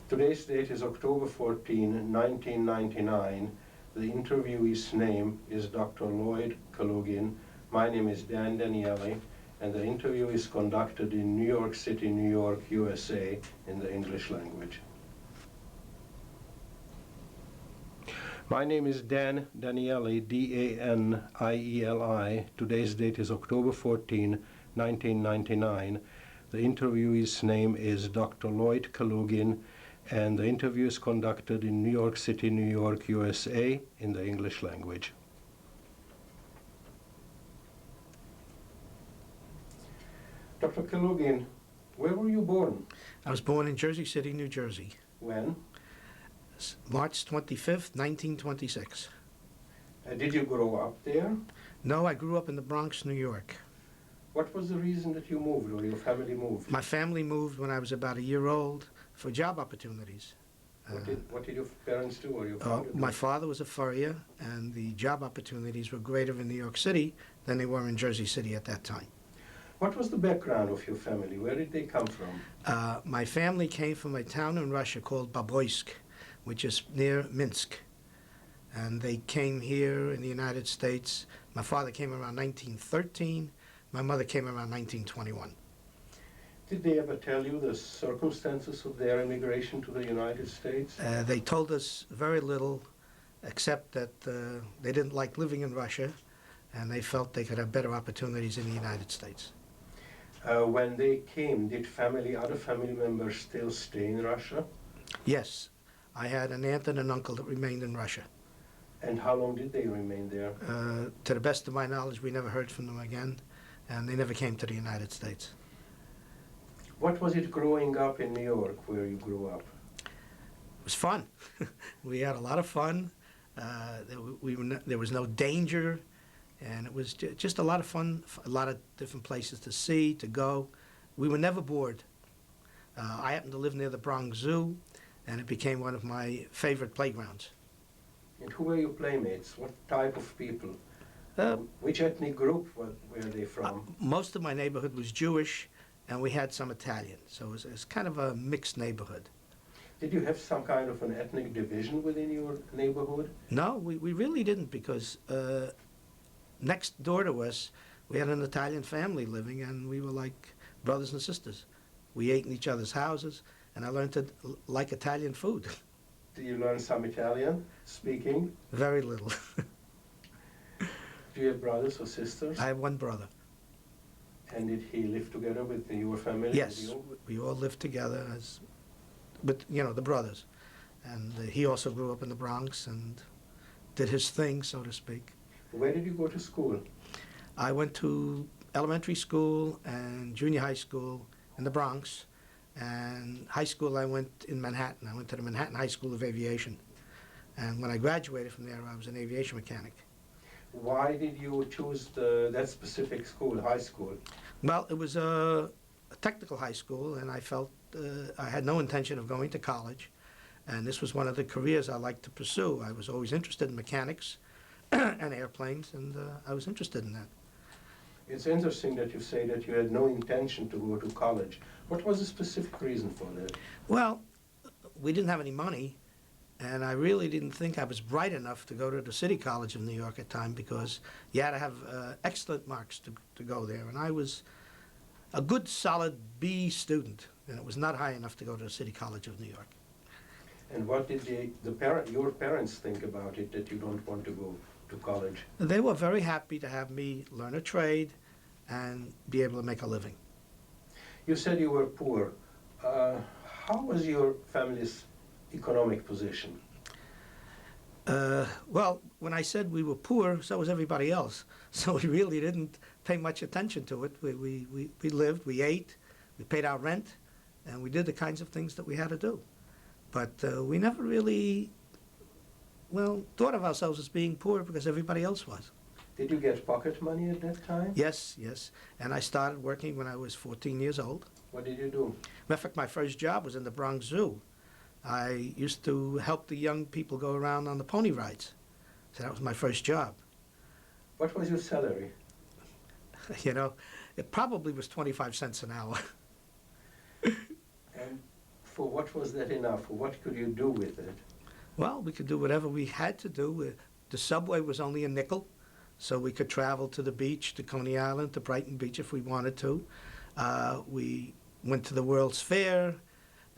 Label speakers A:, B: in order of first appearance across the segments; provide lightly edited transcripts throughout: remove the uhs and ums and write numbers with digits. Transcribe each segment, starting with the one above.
A: Today's date is October 14, 1999. The interviewee's name is Dr. Lloyd Kalugin. My name is Dan Daniele, and the interview is conducted in New York City, New York, USA, in the English language. My name is Dan Daniele, D-A-N-I-E-L-I. Today's date is October 14, 1999. The interviewee's name is Dr. Lloyd Kalugin, and the interview is conducted in New York City, New York, USA, in the English language. Dr. Kalugin, where were you born?
B: I was born in Jersey City, New Jersey.
A: When?
B: March 25th, 1926.
A: Did you grow up there?
B: No, I grew up in the Bronx, New York.
A: What was the reason that you moved, or your family moved?
B: My family moved when I was about a year old for job opportunities.
A: What did your parents do, or your father do?
B: My father was a furrier, and the job opportunities were greater in New York City than they were in Jersey City at that time.
A: What was the background of your family? Where did they come from?
B: My family came from a town in Russia called Baboysk, which is near Minsk. And they came here in the United States. My father came around 1913. My mother came around 1921.
A: Did they ever tell you the circumstances of their immigration to the United States?
B: They told us very little, except that they didn't like living in Russia, and they felt they could have better opportunities in the United States.
A: When they came, did other family members still stay in Russia?
B: Yes. I had an aunt and an uncle that remained in Russia.
A: And how long did they remain there?
B: To the best of my knowledge, we never heard from them again, and they never came to the United States.
A: What was it growing up in New York, where you grew up?
B: It was fun. We had a lot of fun. There was no danger, and it was just a lot of fun, a lot of different places to see, to go. We were never bored. I happened to live near the Bronx Zoo, and it became one of my favorite playgrounds.
A: And who were your playmates? What type of people? Which ethnic group were they from?
B: Most of my neighborhood was Jewish, and we had some Italian, so it was kind of a mixed neighborhood.
A: Did you have some kind of an ethnic division within your neighborhood?
B: No, we really didn't, because next door to us, we had an Italian family living, and we were like brothers and sisters. We ate in each other's houses, and I learned to like Italian food.
A: Did you learn some Italian speaking?
B: Very little.
A: Do you have brothers or sisters?
B: I have one brother.
A: And did he live together with your family?
B: Yes, we all lived together with, the brothers. And he also grew up in the Bronx and did his thing, so to speak.
A: Where did you go to school?
B: I went to elementary school and junior high school in the Bronx. And high school I went in Manhattan. I went to the Manhattan High School of Aviation. And when I graduated from there, I was an aviation mechanic.
A: Why did you choose that specific school, high school?
B: Well, it was a technical high school, and I felt I had no intention of going to college. And this was one of the careers I liked to pursue. I was always interested in mechanics and airplanes, and I was interested in that.
A: It's interesting that you say that you had no intention to go to college. What was the specific reason for that?
B: Well, we didn't have any money, and I really didn't think I was bright enough to go to the City College of New York at the time, because you had to have excellent marks to go there. And I was a good, solid B student, and it was not high enough to go to the City College of New York.
A: And what did your parents think about it, that you don't want to go to college?
B: They were very happy to have me learn a trade and be able to make a living.
A: You said you were poor. How was your family's economic position?
B: Well, when I said we were poor, so was everybody else. So we really didn't pay much attention to it. We lived, we ate, we paid our rent, and we did the kinds of things that we had to do. But we never really, thought of ourselves as being poor, because everybody else was.
A: Did you get pocket money at that time?
B: Yes, yes. And I started working when I was 14 years old.
A: What did you do?
B: Matter of fact, my first job was in the Bronx Zoo. I used to help the young people go around on the pony rides. So that was my first job.
A: What was your salary?
B: It probably was 25 cents an hour.
A: And for what was that enough? What could you do with it?
B: Well, we could do whatever we had to do. The subway was only a nickel, so we could travel to the beach, to Coney Island, to Brighton Beach if we wanted to. We went to the World's Fair.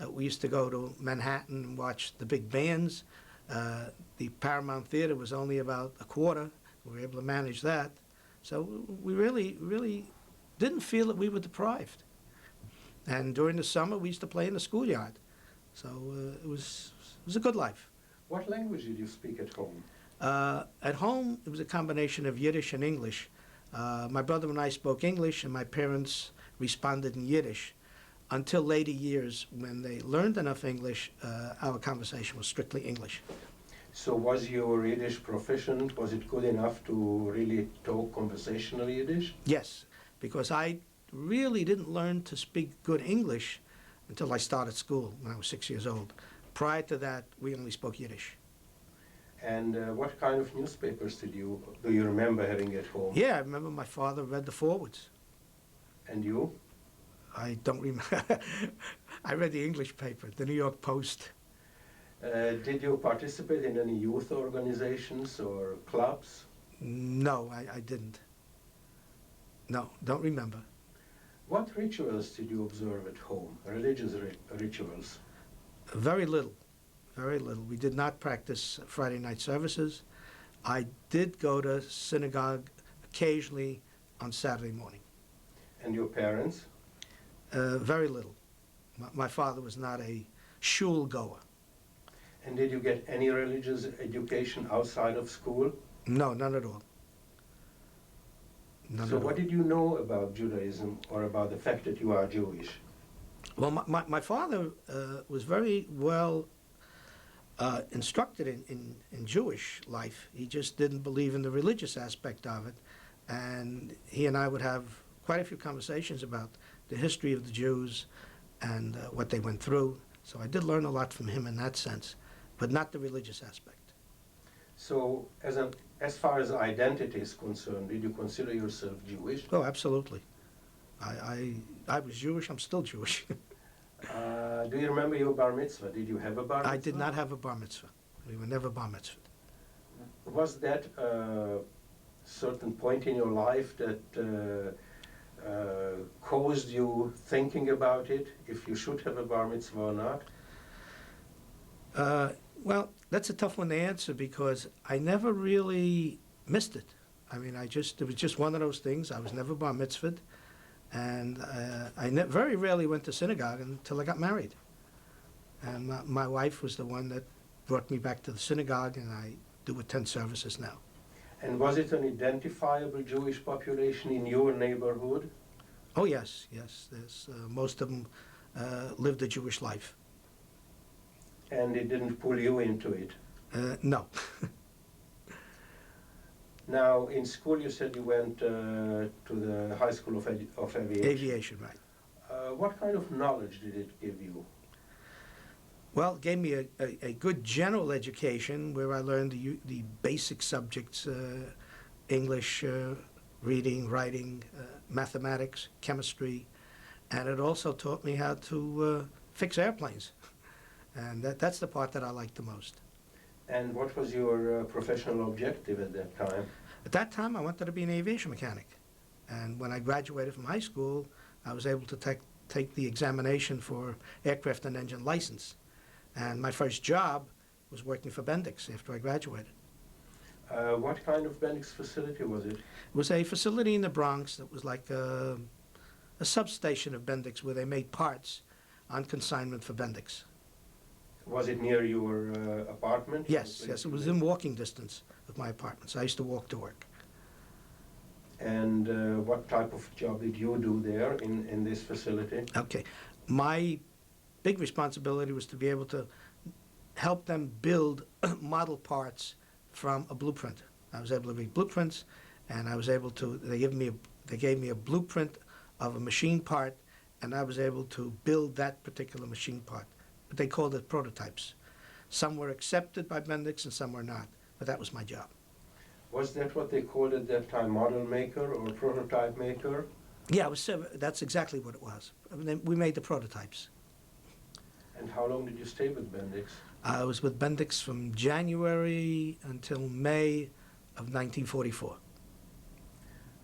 B: We used to go to Manhattan and watch the big bands. The Paramount Theater was only about a quarter. We were able to manage that. So we really didn't feel that we were deprived. And during the summer, we used to play in the schoolyard. So it was a good life.
A: What language did you speak at home?
B: At home, it was a combination of Yiddish and English. My brother and I spoke English, and my parents responded in Yiddish. Until later years, when they learned enough English, our conversation was strictly English.
A: So was your Yiddish proficient? Was it good enough to really talk conversational Yiddish?
B: Yes, because I really didn't learn to speak good English until I started school when I was 6 years old. Prior to that, we only spoke Yiddish.
A: And what kind of newspapers do you remember having at home?
B: Yeah, I remember my father read the forwards.
A: And you?
B: I don't remember. I read the English paper, the New York Post.
A: Did you participate in any youth organizations or clubs?
B: No, I didn't. No, don't remember.
A: What rituals did you observe at home? Religious rituals?
B: Very little, very little. We did not practice Friday night services. I did go to synagogue occasionally on Saturday morning.
A: And your parents?
B: Very little. My father was not a shul goer.
A: And did you get any religious education outside of school?
B: No, none at all. None
A: So
B: at
A: what
B: all.
A: did you know about Judaism or about the fact that you are Jewish?
B: Well, my father was very well instructed in Jewish life. He just didn't believe in the religious aspect of it. And he and I would have quite a few conversations about the history of the Jews and what they went through. So I did learn a lot from him in that sense, but not the religious aspect.
A: So as far as identity is concerned, did you consider yourself Jewish?
B: Oh, absolutely. I was Jewish. I'm still Jewish.
A: Do you remember your bar mitzvah? Did you have a bar mitzvah?
B: I did not have a bar mitzvah. We were never bar mitzvah.
A: Was that a certain point in your life that caused you thinking about it, if you should have a bar mitzvah or not?
B: Well, that's a tough one to answer because I never really missed it. I mean, it was just one of those things. I was never bar mitzvahed, and very rarely went to synagogue until I got married. And my wife was the one that brought me back to the synagogue, and I do attend services now.
A: And was it an identifiable Jewish population in your neighborhood?
B: Oh, yes, yes. Most of them lived a Jewish life.
A: And it didn't pull you into it?
B: No.
A: Now, in school you said you went to the High School of Aviation.
B: Aviation, right.
A: What kind of knowledge did it give you?
B: Well, it gave me a good general education where I learned the basic subjects, English, reading, writing, mathematics, chemistry, and it also taught me how to fix airplanes. And that's the part that I liked the most.
A: And what was your professional objective at that time?
B: At that time, I wanted to be an aviation mechanic. And when I graduated from high school, I was able to take the examination for aircraft and engine license. And my first job was working for Bendix after I graduated.
A: What kind of Bendix facility was it?
B: It was a facility in the Bronx that was like a substation of Bendix where they made parts on consignment for Bendix.
A: Was it near your apartment?
B: Yes, yes, it was in walking distance of my apartment, so I used to walk to work.
A: And what type of job did you do there in this facility?
B: Okay. My big responsibility was to be able to help them build model parts from a blueprint. I was able to read blueprints, and I was able to, they gave me a blueprint of a machine part, and I was able to build that particular machine part. But they called it prototypes. Some were accepted by Bendix and some were not, but that was my job.
A: Was that what they called at that time, model maker or prototype maker?
B: Yeah, that's exactly what it was. I mean, we made the prototypes.
A: And how long did you stay with Bendix?
B: I was with Bendix from January until May of 1944.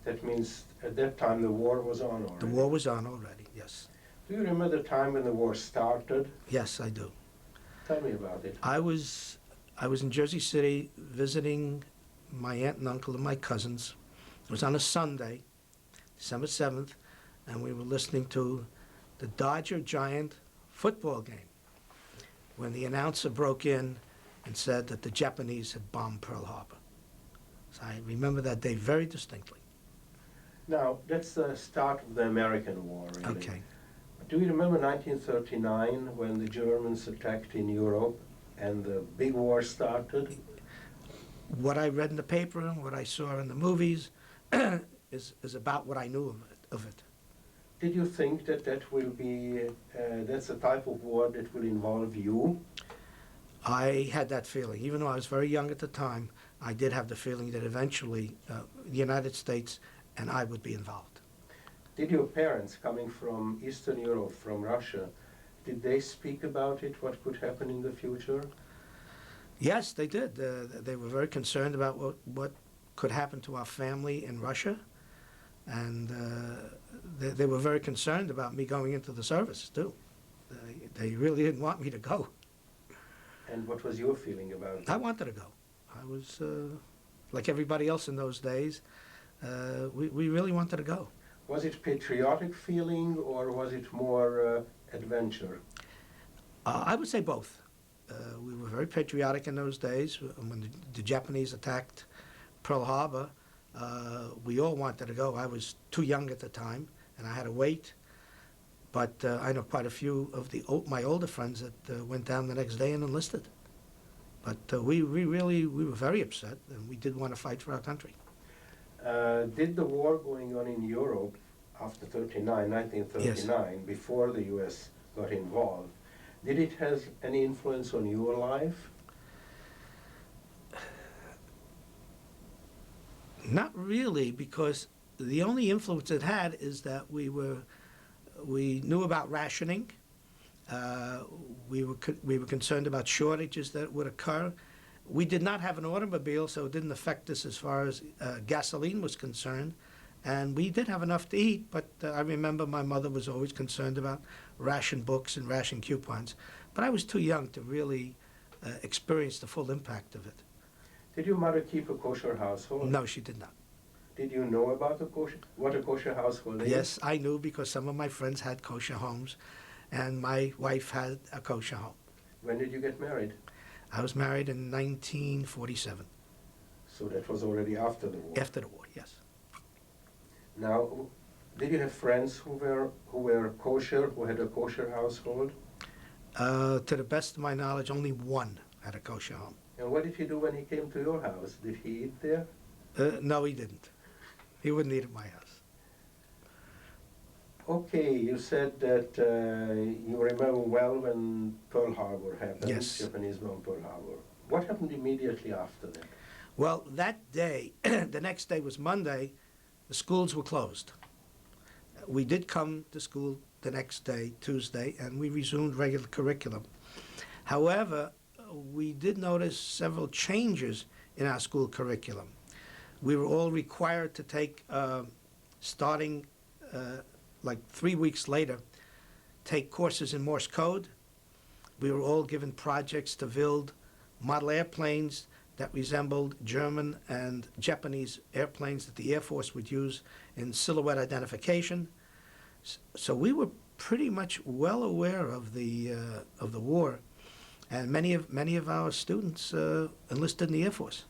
A: That means at that time the war was on already.
B: The war was on already, yes.
A: Do you remember the time when the war started?
B: Yes, I do.
A: Tell me about it.
B: I was in Jersey City visiting my aunt and uncle and my cousins. It was on a Sunday, December 7th, and we were listening to the Dodger-Giant football game when the announcer broke in and said that the Japanese had bombed Pearl Harbor. So I remember that day very distinctly.
A: Now, that's the start of the American War, really.
B: Okay.
A: Do you remember 1939 when the Germans attacked in Europe and the big war started?
B: What I read in the paper and what I saw in the movies is about what I knew of it.
A: Did you think that that will be, that's a type of war that will involve you?
B: I had that feeling. Even though I was very young at the time, I did have the feeling that eventually the United States and I would be involved.
A: Did your parents, coming from Eastern Europe, from Russia, did they speak about it, what could happen in the future?
B: Yes, they did. They were very concerned about what could happen to our family in Russia. And they were very concerned about me going into the service, too. They really didn't want me to go.
A: And what was your feeling about it?
B: I wanted to go. I was, like everybody else in those days, we really wanted to go.
A: Was it patriotic feeling or was it more adventure?
B: I would say both. We were very patriotic in those days. When the Japanese attacked Pearl Harbor, we all wanted to go. I was too young at the time, and I had to wait. But I know quite a few of my older friends that went down the next day and enlisted. But we were very upset, and we did want to fight for our country.
A: Did the war going on in Europe after 1939,
B: Yes.
A: before the U.S. got involved, did it have any influence on your life?
B: Not really, because the only influence it had is that we knew about rationing. We were concerned about shortages that would occur. We did not have an automobile, so it didn't affect us as far as gasoline was concerned. And we did have enough to eat, but I remember my mother was always concerned about ration books and ration coupons. But I was too young to really experience the full impact of it.
A: Did your mother keep a kosher household?
B: No, she did not.
A: Did you know about what a kosher household is?
B: Yes, I knew because some of my friends had kosher homes, and my wife had a kosher home.
A: When did you get married?
B: I was married in 1947.
A: So that was already after the war?
B: After the war, yes.
A: Now, did you have friends who were kosher, who had a kosher household?
B: To the best of my knowledge, only one had a kosher home.
A: And what did he do when he came to your house? Did he eat there?
B: No, he didn't. He wouldn't eat at my house.
A: Okay, you said that you remember well when Pearl Harbor happened,
B: Yes.
A: Japanese bomb Pearl Harbor. What happened immediately after that?
B: Well, that day, the next day was Monday, the schools were closed. We did come to school the next day, Tuesday, and we resumed regular curriculum. However, we did notice several changes in our school curriculum. We were all required to take, starting like 3 weeks later, take courses in Morse code. We were all given projects to build model airplanes that resembled German and Japanese airplanes that the Air Force would use in silhouette identification. So we were pretty much well aware of the war, and many of our students enlisted in the Air Force.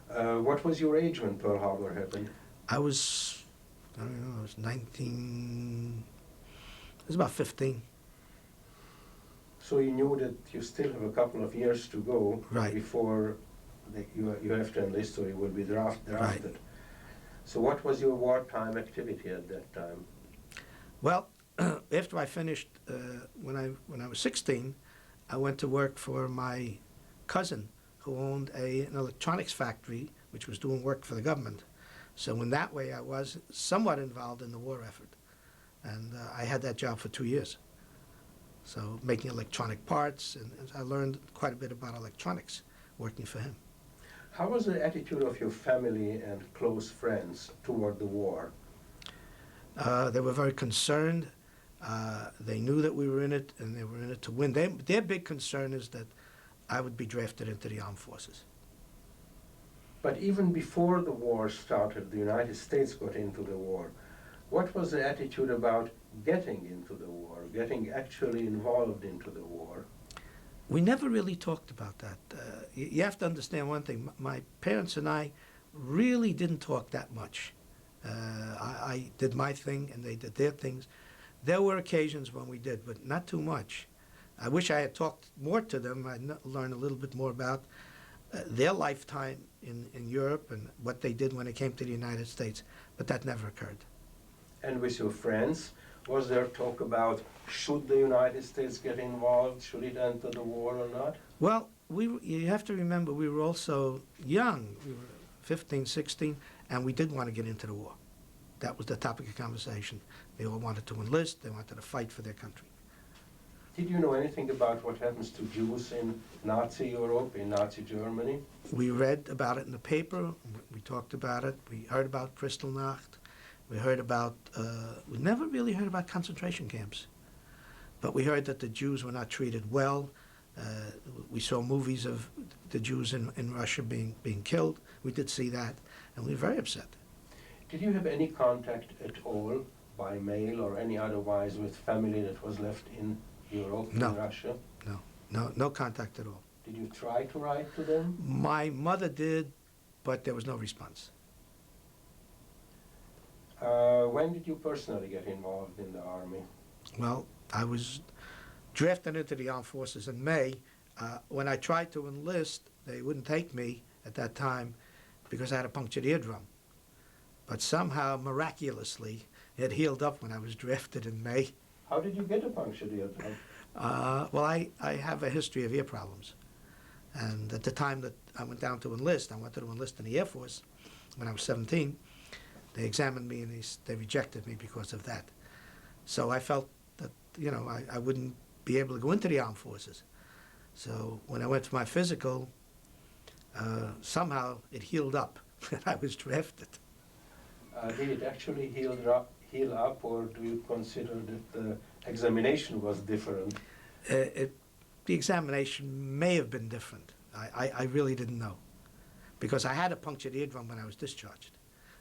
A: What was your age when Pearl Harbor happened?
B: I was 19, I was about 15.
A: So you knew that you still have a couple of years to go
B: Right.
A: before you have to enlist or you will be drafted.
B: Right.
A: So what was your wartime activity at that time?
B: Well, after I finished, when I was 16, I went to work for my cousin who owned an electronics factory which was doing work for the government. So in that way, I was somewhat involved in the war effort. And I had that job for 2 years. So making electronic parts, and I learned quite a bit about electronics working for him.
A: How was the attitude of your family and close friends toward the war?
B: They were very concerned. They knew that we were in it, and they were in it to win. Their big concern is that I would be drafted into the armed forces.
A: But even before the war started, the United States got into the war. What was the attitude about getting into the war, getting actually involved into the war?
B: We never really talked about that. You have to understand one thing. My parents and I really didn't talk that much. I did my thing, and they did their things. There were occasions when we did, but not too much. I wish I had talked more to them. I'd learned a little bit more about their lifetime in Europe and what they did when they came to the United States, but that never occurred.
A: And with your friends, was there talk about should the United States get involved, should it enter the war or not?
B: Well, you have to remember we were also young. We were 15, 16, and we did want to get into the war. That was the topic of conversation. They all wanted to enlist. They wanted to fight for their country.
A: Did you know anything about what happens to Jews in Nazi Europe, in Nazi Germany?
B: We read about it in the paper. We talked about it. We heard about Kristallnacht. We heard about, we never really heard about concentration camps. But we heard that the Jews were not treated well. We saw movies of the Jews in Russia being killed. We did see that, and we were very upset.
A: Did you have any contact at all, by mail or any otherwise, with family that was left in Europe,
B: No.
A: in Russia?
B: No contact at all.
A: Did you try to write to them?
B: My mother did, but there was no response.
A: When did you personally get involved in the army?
B: Well, I was drafted into the armed forces in May. When I tried to enlist, they wouldn't take me at that time because I had a punctured eardrum. But somehow, miraculously, it healed up when I was drafted in May.
A: How did you get a punctured eardrum?
B: Well, I have a history of ear problems. And at the time that I went down to enlist, I wanted to enlist in the Air Force when I was 17. They examined me and they rejected me because of that. So I felt that, you know, I wouldn't be able to go into the armed forces. So when I went for my physical, somehow it healed up and I was drafted.
A: Did it actually heal up, or do you consider that the examination was different?
B: The examination may have been different. I really didn't know, because I had a punctured eardrum when I was discharged.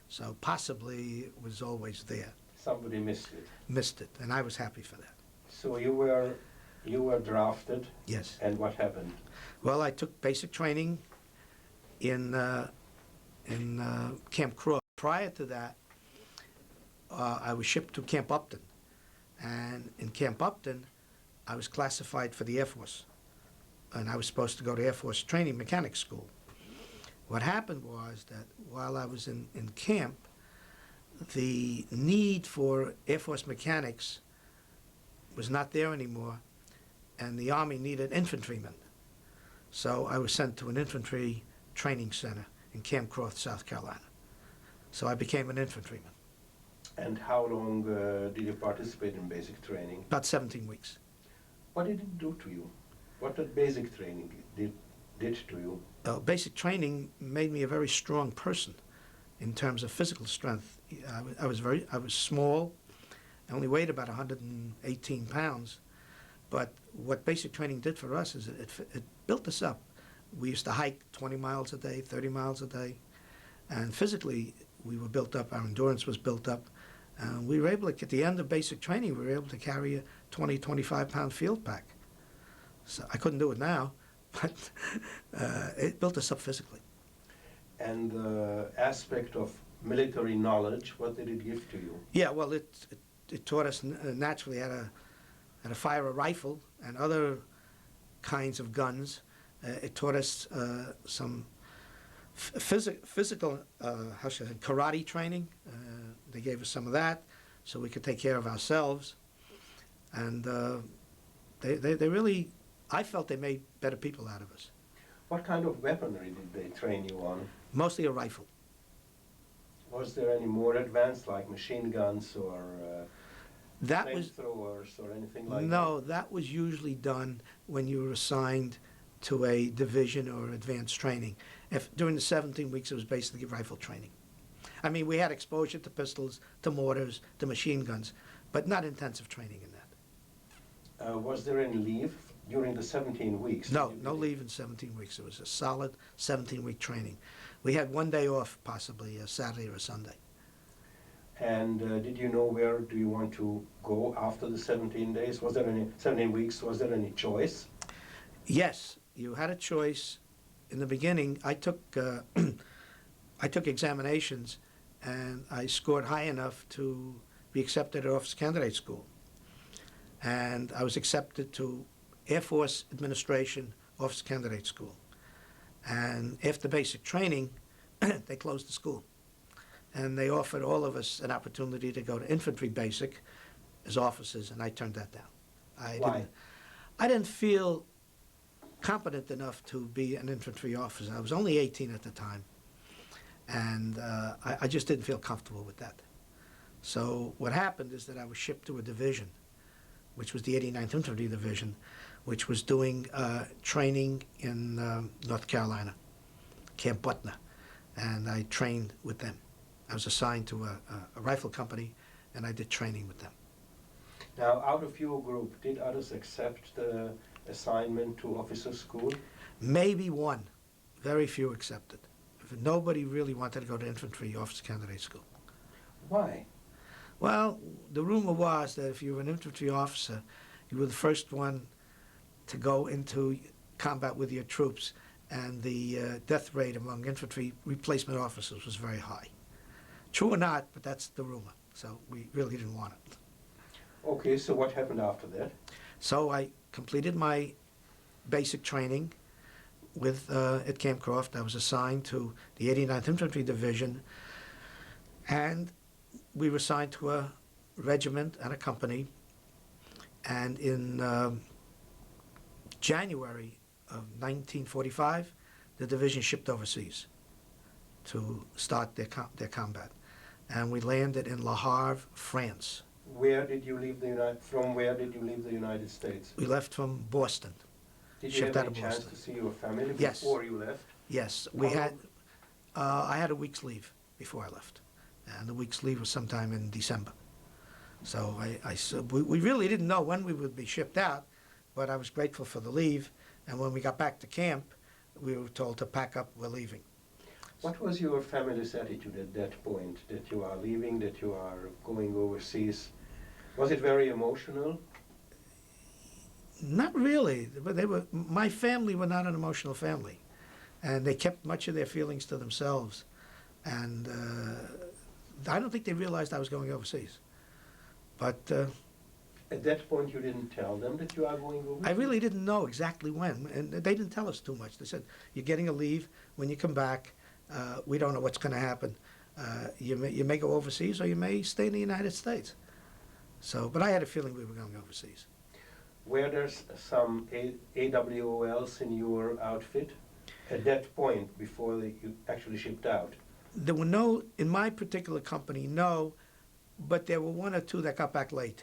B: So possibly it was always there.
A: Somebody missed it.
B: Missed it, and I was happy for that.
A: So you were drafted.
B: Yes.
A: And what happened?
B: Well, I took basic training in Camp Cross. Prior to that, I was shipped to Camp Upton, and in Camp Upton, I was classified for the Air Force, and I was supposed to go to Air Force Training Mechanics School. What happened was that while I was in camp, the need for Air Force mechanics was not there anymore, and the Army needed infantrymen. So I was sent to an infantry training center in Camp Croft, South Carolina. So I became an infantryman.
A: And how long did you participate in basic training?
B: About 17 weeks.
A: What did it do to you? What did basic training did to you?
B: Basic training made me a very strong person in terms of physical strength. I was small. I only weighed about 118 pounds. But what basic training did for us is it built us up. We used to hike 20 miles a day, 30 miles a day. And physically, we were built up. Our endurance was built up. We were able to, at the end of basic training, we were able to carry a 20, 25-pound field pack. So I couldn't do it now, but it built us up physically.
A: And the aspect of military knowledge, what did it give to you?
B: Yeah, well, it taught us naturally how to fire a rifle and other kinds of guns. It taught us some physical, karate training. They gave us some of that so we could take care of ourselves. And they really, I felt they made better people out of us.
A: What kind of weaponry did they train you on?
B: Mostly a rifle.
A: Was there any more advanced, like machine guns or
B: That was,
A: flamethrowers or anything like that?
B: no, that was usually done when you were assigned to a division or advanced training. If during the 17 weeks, it was basically rifle training. I mean, we had exposure to pistols, to mortars, to machine guns, but not intensive training in that.
A: Was there any leave during the 17 weeks?
B: No, no leave in 17 weeks. It was a solid 17-week training. We had one day off, possibly a Saturday or a Sunday.
A: And did you know where do you want to go after the 17 days? Was there any 17 weeks? Was there any choice?
B: Yes, you had a choice. In the beginning, I took I took examinations, and I scored high enough to be accepted at Officer Candidate School. And I was accepted to Air Force Administration Officer Candidate School. And after basic training, they closed the school. And they offered all of us an opportunity to go to infantry basic as officers, and I turned that down.
A: Why?
B: I didn't feel competent enough to be an infantry officer. I was only 18 at the time, and I just didn't feel comfortable with that. So what happened is that I was shipped to a division, which was the 89th Infantry Division, which was doing training in North Carolina, Camp Butner, and I trained with them. I was assigned to a rifle company, and I did training with them.
A: Now, out of your group, did others accept the assignment to officer school?
B: Maybe one. Very few accepted. Nobody really wanted to go to infantry officer candidate school.
A: Why?
B: Well, the rumor was that if you were an infantry officer, you were the first one to go into combat with your troops, and the death rate among infantry replacement officers was very high. True or not, but that's the rumor, so we really didn't want it.
A: Okay, so what happened after that?
B: So I completed my basic training with at Camp Croft. I was assigned to the 89th Infantry Division, and we were assigned to a regiment and a company. And in January of 1945, the division shipped overseas to start their combat. And we landed in Le Havre, France.
A: Where did you leave from where did you leave the United States?
B: We left from Boston.
A: Did you
B: Shipped
A: have
B: out
A: any
B: of
A: chance
B: Boston.
A: to see your family
B: Yes.
A: before you left?
B: Yes, I had a week's leave before I left, and the week's leave was sometime in December. So we really didn't know when we would be shipped out, but I was grateful for the leave, and when we got back to camp, we were told to pack up, we're leaving.
A: What was your family's attitude at that point, that you are leaving, that you are going overseas? Was it very emotional?
B: Not really, but my family were not an emotional family, and they kept much of their feelings to themselves, and I don't think they realized I was going overseas. But
A: at that point you didn't tell them that you are going overseas?
B: I really didn't know exactly when, and they didn't tell us too much. They said, you're getting a leave. When you come back, we don't know what's going to happen. You may go overseas, or you may stay in the United States. So, but I had a feeling we were going overseas.
A: Were there some AWOLs in your outfit at that point before you actually shipped out?
B: There were no, in my particular company, no, but there were one or two that got back late.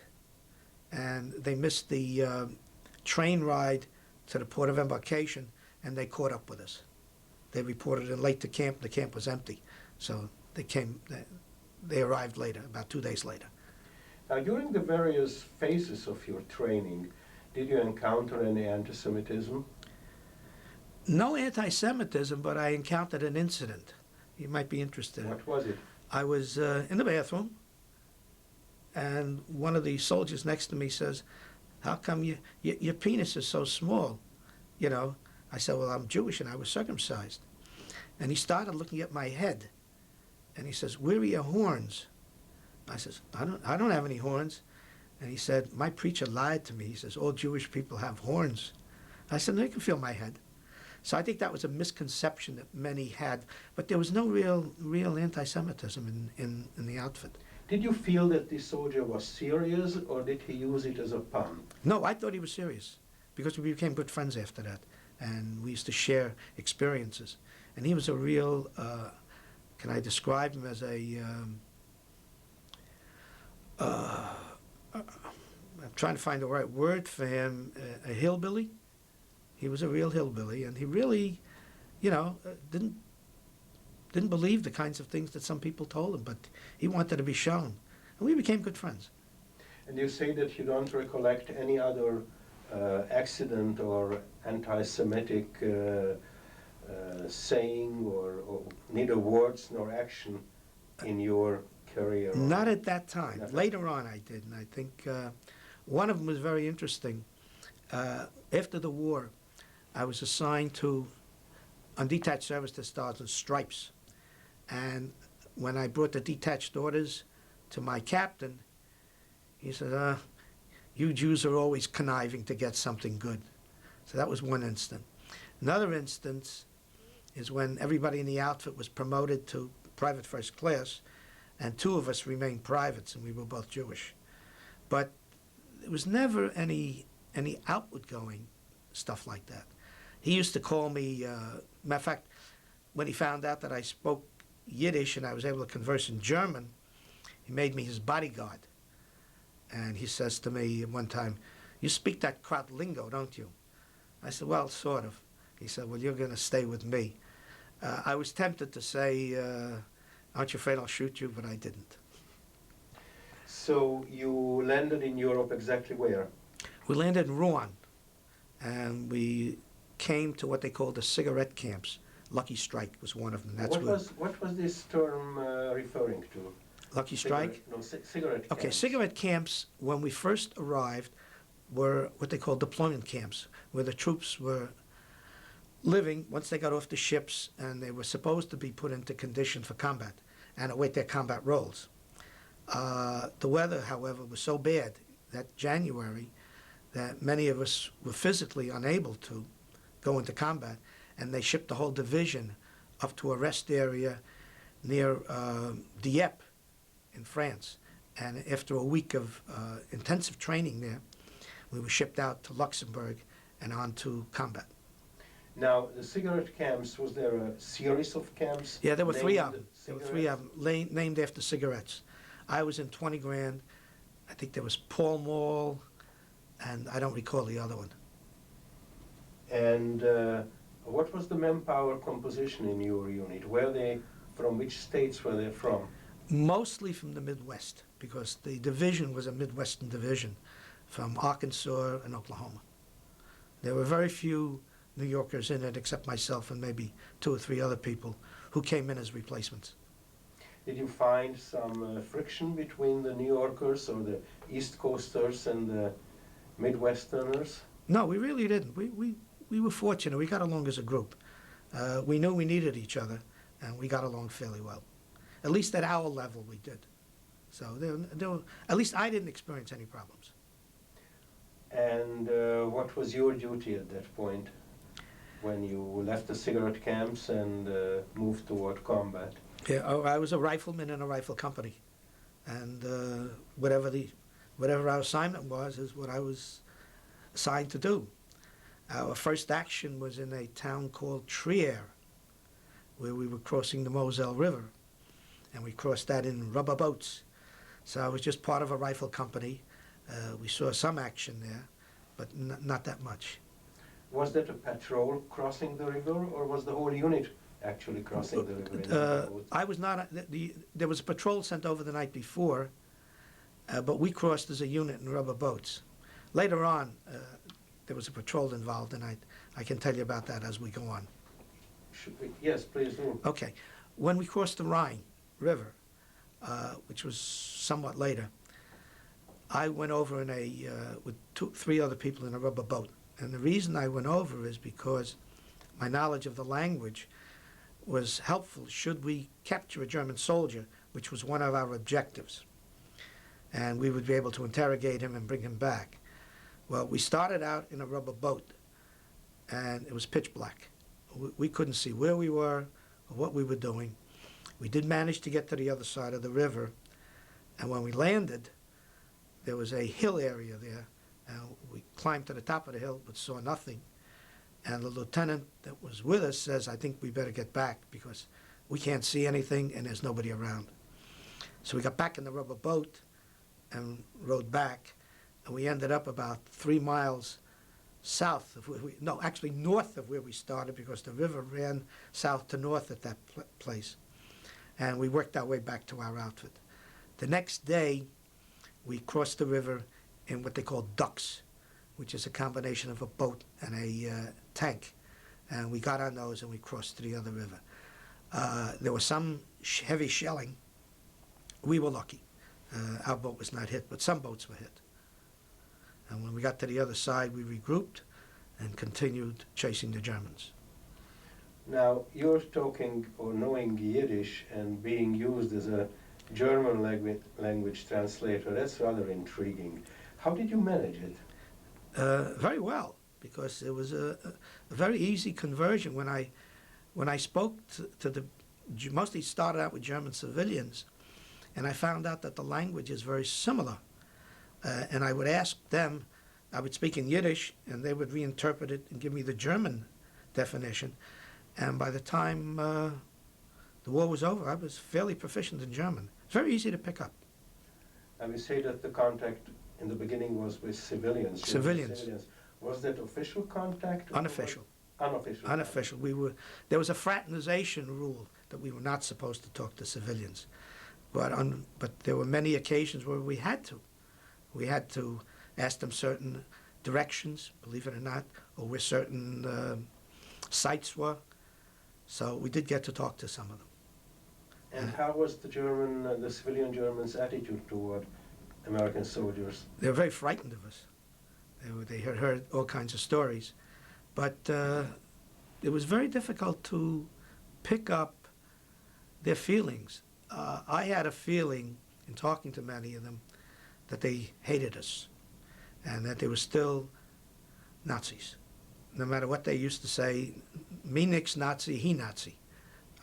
B: And they missed the train ride to the port of embarkation, and they caught up with us. They reported in late to camp. The camp was empty. So they arrived later, about 2 days later.
A: Now, during the various phases of your training, did you encounter any anti-Semitism?
B: No anti-Semitism, but I encountered an incident. You might be interested in.
A: What was it?
B: I was in the bathroom, and one of the soldiers next to me says, how come your penis is so small? You know, I said, well, I'm Jewish and I was circumcised. And he started looking at my head, and he says, where are your horns? I says, I don't have any horns. And he said, my preacher lied to me. He says, all Jewish people have horns. I said, no, you can feel my head. So I think that was a misconception that many had, but there was no real anti-Semitism in the outfit.
A: Did you feel that the soldier was serious, or did he use it as a pun?
B: No, I thought he was serious, because we became good friends after that, and we used to share experiences. And he was a real, can I describe him as trying to find the right word for him, a hillbilly. He was a real hillbilly, and he really, didn't believe the kinds of things that some people told him, but he wanted to be shown. And we became good friends.
A: And you say that you don't recollect any other accident or anti-Semitic saying or neither words nor action in your career?
B: Not at that time.
A: Never.
B: Later on I did, and I think one of them was very interesting. After the war, I was assigned to undetached service to stars and stripes. And when I brought the detached orders to my captain, he said, you Jews are always conniving to get something good. So that was one instant. Another instance is when everybody in the outfit was promoted to private first class, and two of us remained privates, and we were both Jewish. But there was never any outward-going stuff like that. He used to call me, matter of fact, when he found out that I spoke Yiddish and I was able to converse in German, he made me his bodyguard. And he says to me one time, you speak that crowd lingo, don't you? I said, well, sort of. He said, well, you're going to stay with me. I was tempted to say, aren't you afraid I'll shoot you? But I didn't.
A: So you landed in Europe exactly where?
B: We landed in Rouen, and we came to what they called the cigarette camps. Lucky Strike was one of them. That's
A: what was this term referring to?
B: Lucky Strike?
A: Cigarette camps.
B: Okay, cigarette camps, when we first arrived, were what they called deployment camps, where the troops were living once they got off the ships, and they were supposed to be put into condition for combat and await their combat roles. The weather, however, was so bad that January that many of us were physically unable to go into combat, and they shipped the whole division up to a rest area near Dieppe in France. And after a week of intensive training there, we were shipped out to Luxembourg and on to combat.
A: Now, the cigarette camps, was there a series of camps?
B: Yeah, there were three of them. There were
A: cigarettes?
B: three of them, named after cigarettes. I was in 20 Grand. I think there was Pall Mall, and I don't recall the other one.
A: And what was the manpower composition in your unit? From which states were they from?
B: Mostly from the Midwest, because the division was a Midwestern division from Arkansas and Oklahoma. There were very few New Yorkers in it, except myself and maybe 2 or 3 other people who came in as replacements.
A: Did you find some friction between the New Yorkers or the East Coasters and the Midwesterners?
B: No, we really didn't. We were fortunate. We got along as a group. We knew we needed each other, and we got along fairly well. At least at our level, we did. So at least I didn't experience any problems.
A: And what was your duty at that point when you left the cigarette camps and moved toward combat?
B: Yeah, I was a rifleman in a rifle company, and whatever our assignment was is what I was assigned to do. Our first action was in a town called Trier, where we were crossing the Moselle River, and we crossed that in rubber boats. So I was just part of a rifle company. We saw some action there, but not that much.
A: Was that a patrol crossing the river, or was the whole unit actually crossing the river in a boat?
B: I was not. There was a patrol sent over the night before, but we crossed as a unit in rubber boats. Later on, there was a patrol involved, and I can tell you about that as we go on.
A: Should we? Yes, please do.
B: Okay. When we crossed the Rhine River, which was somewhat later, I went over with 3 other people in a rubber boat. And the reason I went over is because my knowledge of the language was helpful should we capture a German soldier, which was one of our objectives. And we would be able to interrogate him and bring him back. Well, we started out in a rubber boat, and it was pitch black. We couldn't see where we were or what we were doing. We did manage to get to the other side of the river, and when we landed, there was a hill area there. We climbed to the top of the hill but saw nothing. And the lieutenant that was with us says, I think we better get back because we can't see anything and there's nobody around. So we got back in the rubber boat and rowed back. and we ended up about 3 miles south of where no, actually north of where we started, because the river ran south to north at that place. And we worked our way back to our outfit. The next day, we crossed the river in what they call ducks, which is a combination of a boat and a tank. And we got on those and we crossed to the other river. There was some heavy shelling. We were lucky. Our boat was not hit, but some boats were hit. And when we got to the other side, we regrouped and continued chasing the Germans.
A: Now, you're talking or knowing Yiddish and being used as a German language translator. That's rather intriguing. How did you manage it?
B: Very well, because it was a very easy conversion. When I spoke to the, mostly started out with German civilians, and I found out that the language is very similar. And I would ask them, I would speak in Yiddish, and they would reinterpret it and give me the German definition. And by the time the war was over, I was fairly proficient in German. It's very easy to pick up.
A: I would say that the contact in the beginning was with civilians.
B: Civilians.
A: Was that official contact?
B: Unofficial.
A: Unofficial.
B: Unofficial. There was a fraternization rule that we were not supposed to talk to civilians. But there were many occasions where we had to. We had to ask them certain directions, believe it or not, or where certain sites were. So we did get to talk to some of them.
A: And how was the civilian Germans' attitude toward American soldiers?
B: They were very frightened of us. They had heard all kinds of stories. But it was very difficult to pick up their feelings. I had a feeling, in talking to many of them, that they hated us and that they were still Nazis. No matter what they used to say, me nix Nazi, he Nazi.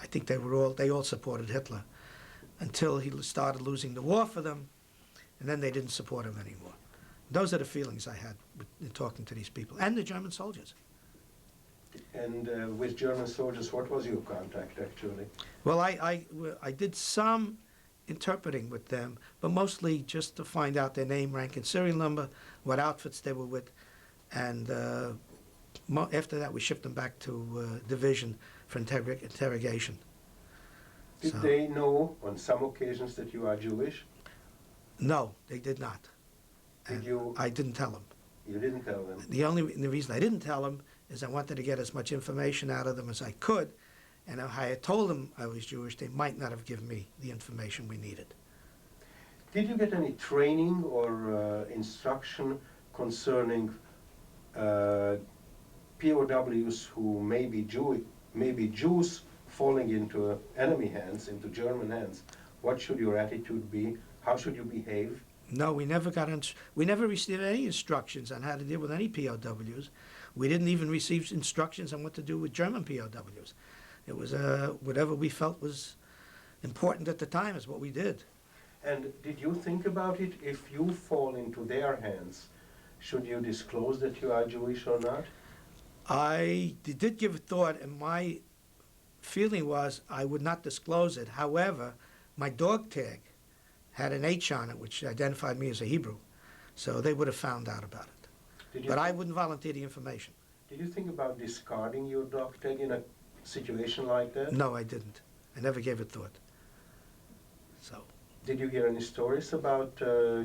B: I think they all supported Hitler until he started losing the war for them, and then they didn't support him anymore. Those are the feelings I had in talking to these people, and the German soldiers.
A: And with German soldiers, what was your contact, actually?
B: Well, I did some interpreting with them, but mostly just to find out their name, rank, and serial number, what outfits they were with, and after that we shipped them back to division for interrogation.
A: Did they know on some occasions that you are Jewish?
B: No, they did not. I didn't tell them.
A: You didn't tell them?
B: The reason I didn't tell them is I wanted to get as much information out of them as I could, and if I had told them I was Jewish, they might not have given me the information we needed.
A: Did you get any training or instruction concerning POWs who may be Jews falling into enemy hands, into German hands? What should your attitude be? How should you behave?
B: No, we never received any instructions on how to deal with any POWs. We didn't even receive instructions on what to do with German POWs. It was whatever we felt was important at the time is what we did.
A: And did you think about it? If you fall into their hands, should you disclose that you are Jewish or not?
B: I did give it thought, and my feeling was I would not disclose it. However, my dog tag had an H on it, which identified me as a Hebrew. So they would have found out about it. But I wouldn't volunteer the information.
A: Did you think about discarding your dog tag in a situation like that?
B: No, I didn't. I never gave it thought. So.
A: Did you hear any stories about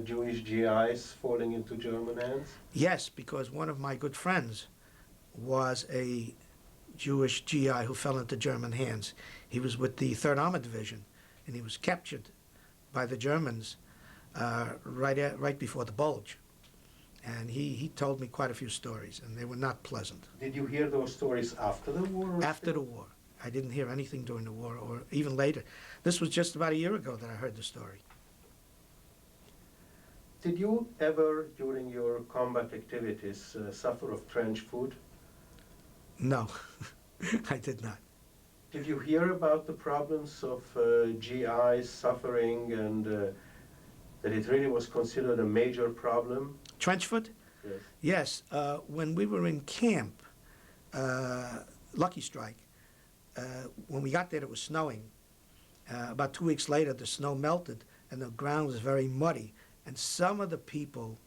A: Jewish GIs falling into German hands?
B: Yes, because one of my good friends was a Jewish GI who fell into German hands. He was with the 3rd Armored Division, and he was captured by the Germans right before the Bulge. And he told me quite a few stories, and they were not pleasant.
A: Did you hear those stories after the war?
B: After the war. I didn't hear anything during the war, or even later. This was just about a year ago that I heard the story.
A: Did you ever, during your combat activities, suffer of trench foot?
B: No, I did not.
A: Did you hear about the problems of GIs suffering and that it really was considered a major problem?
B: Trench foot?
A: Yes.
B: Yes. When we were in camp, Lucky Strike, when we got there it was snowing. About 2 weeks later the snow melted and the ground was very muddy. And some of the people